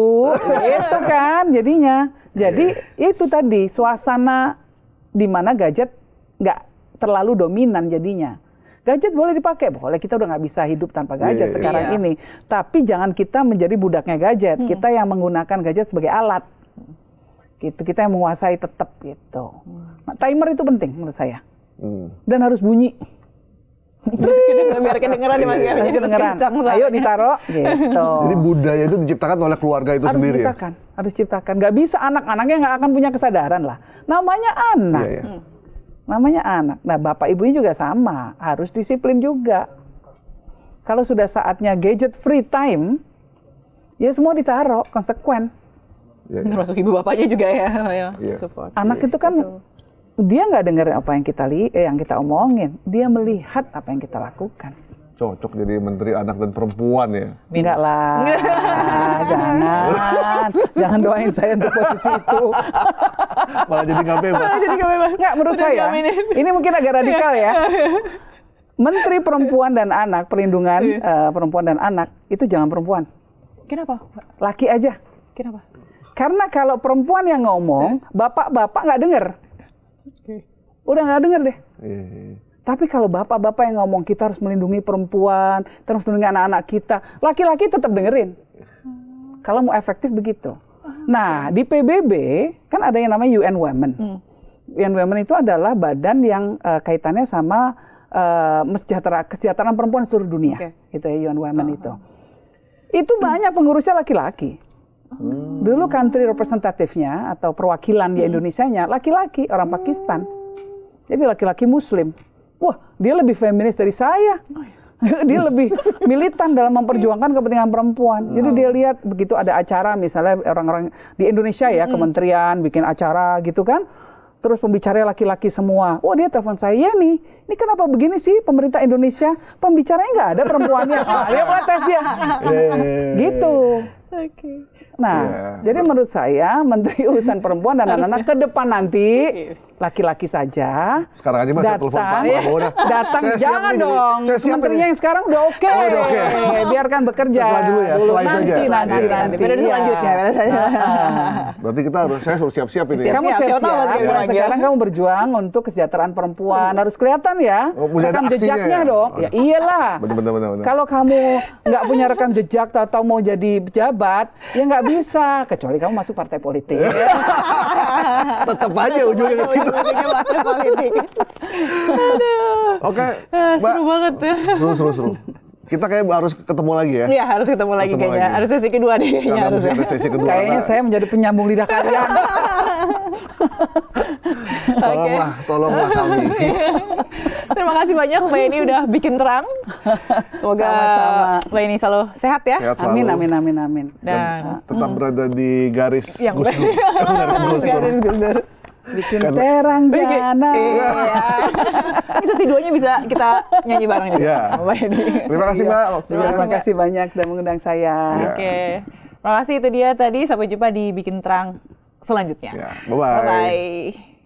Speaker 1: itu kan jadinya. Jadi itu tadi suasana di mana gadget nggak terlalu dominan jadinya. Gadget boleh dipakai, boleh, kita udah nggak bisa hidup tanpa gadget sekarang ini. Tapi jangan kita menjadi budaknya gadget. Kita yang menggunakan gadget sebagai alat. Gitu, kita yang menguasai tetap gitu. Nah, timer itu penting menurut saya. Dan harus bunyi.
Speaker 4: Biar kedengeran nih Mas Gavin.
Speaker 1: Kedengeran. Ayo ditaruh gitu.
Speaker 2: Jadi budaya itu diciptakan oleh keluarga itu sendiri
Speaker 1: Harus diciptakan. Nggak bisa anak-anaknya nggak akan punya kesadaran lah. Namanya anak. Namanya anak. Nah, bapak ibunya juga sama, harus disiplin juga. Kalau sudah saatnya gadget free time, ya semua ditaruh, konsekuen.
Speaker 4: Termasuk ibu bapaknya juga ya.
Speaker 1: Support. Anak itu kan dia nggak dengar apa yang kita omongin, dia melihat apa yang kita lakukan.
Speaker 2: Cocok jadi Menteri Anak dan Perempuan ya?
Speaker 1: Enggak lah, jangan doain saya untuk posisi itu.
Speaker 2: Malah jadi nggak bebas.
Speaker 1: Nggak, menurut saya, ini mungkin agak radikal ya. Menteri Perempuan dan Anak, Perlindungan Perempuan dan Anak, itu jangan perempuan.
Speaker 4: Kenapa?
Speaker 1: Laki aja.
Speaker 4: Kenapa?
Speaker 1: Karena kalau perempuan yang ngomong, bapak-bapak nggak dengar. Udah nggak dengar deh. Tapi kalau bapak-bapak yang ngomong kita harus melindungi perempuan, terus melindungi anak-anak kita, laki-laki tetap dengerin. Kalau mau efektif begitu. Nah, di PBB kan ada yang namanya UN Women. UN Women itu adalah badan yang kaitannya sama kesejahteraan perempuan seluruh dunia. Gitu ya, UN Women itu. Itu banyak pengurusnya laki-laki. Dulu country representative-nya atau perwakilan di Indonesianya laki-laki, orang Pakistan. Jadi laki-laki Muslim. Wah, dia lebih feminis dari saya. Dia lebih militan dalam memperjuangkan kepentingan perempuan. Jadi dia lihat begitu ada acara, misalnya orang-orang di Indonesia ya, kementerian bikin acara gitu kan. Terus pembicaranya laki-laki semua. Wah, dia telepon saya, ya nih, ini kenapa begini sih pemerintah Indonesia? Pembicaranya nggak ada perempuannya. Dia protes dia. Gitu. Nah, jadi menurut saya Menteri Urusan Perempuan dan Anak-anak ke depan nanti laki-laki saja.
Speaker 2: Sekarang aja Mas, saya telepon Pak Prabowo dah.
Speaker 1: Datang
Speaker 2: Saya siap
Speaker 1: jangan
Speaker 2: nih jadi-
Speaker 1: dong.
Speaker 2: saya siap
Speaker 1: Menterinya
Speaker 2: ini.
Speaker 1: yang sekarang udah oke.
Speaker 2: Oh, udah oke.
Speaker 1: Biarkan bekerja.
Speaker 2: Setelah dulu ya, setelah itu
Speaker 1: nanti,
Speaker 2: aja.
Speaker 1: nanti.
Speaker 4: Periode
Speaker 1: Iya.
Speaker 4: selanjutnya.
Speaker 2: Berarti kita harus, saya harus siap-siap ini.
Speaker 4: Siap.
Speaker 1: Kamu
Speaker 4: siapa
Speaker 1: siap-siap.
Speaker 4: tahu masih
Speaker 1: Ya,
Speaker 4: lagi.
Speaker 1: sekarang kamu berjuang untuk kesejahteraan perempuan. Harus kelihatan ya.
Speaker 2: Oh, punya ada
Speaker 1: Rekam
Speaker 2: aksinya
Speaker 1: jejaknya
Speaker 2: ya?
Speaker 1: dong. Ya iyalah.
Speaker 2: Benar.
Speaker 1: Kalau kamu nggak punya rekam jejak atau mau jadi pejabat, ya nggak bisa. Kecuali kamu masuk partai politik.
Speaker 2: Tetap aja ujungnya ke situ.
Speaker 4: Ujung-ujungnya partai politik.
Speaker 2: Oke, Mbak.
Speaker 4: Seru banget ya.
Speaker 2: Seru. Kita kayak harus ketemu lagi ya.
Speaker 4: Iya, harus ketemu lagi
Speaker 2: Ketemu
Speaker 4: kayaknya.
Speaker 2: lagi.
Speaker 4: Harus sesi kedua deh kayaknya
Speaker 2: Karena
Speaker 4: harus.
Speaker 2: mesti ada sesi kedua.
Speaker 1: Kayaknya
Speaker 2: Nah,
Speaker 1: saya menjadi penyambung lidah kalian.
Speaker 2: tolonglah kami.
Speaker 4: Terima kasih banyak Mbak Yeni udah bikin terang. Semoga
Speaker 1: Sama-sama.
Speaker 4: Mbak Yeni selalu sehat ya.
Speaker 2: Sehat selalu.
Speaker 1: Amin.
Speaker 4: Dan
Speaker 2: Tetap berada di garis
Speaker 4: yang
Speaker 2: Gus Dur. Garis Gus Dur.
Speaker 4: Garis Gus Dur.
Speaker 1: Bikin
Speaker 2: Karena-
Speaker 1: terang jana.
Speaker 4: Iya. Ini sesi duanya bisa kita nyanyi bareng juga.
Speaker 2: Iya.
Speaker 4: sama Mbak Yeni.
Speaker 2: Terima kasih Mbak waktunya.
Speaker 1: Terima kasih banyak sudah mengundang saya.
Speaker 2: Ya.
Speaker 4: Oke. Terima kasih itu dia tadi. Sampai jumpa di Bikin Terang selanjutnya.
Speaker 2: Ya, bye-bye.
Speaker 4: Bye-bye.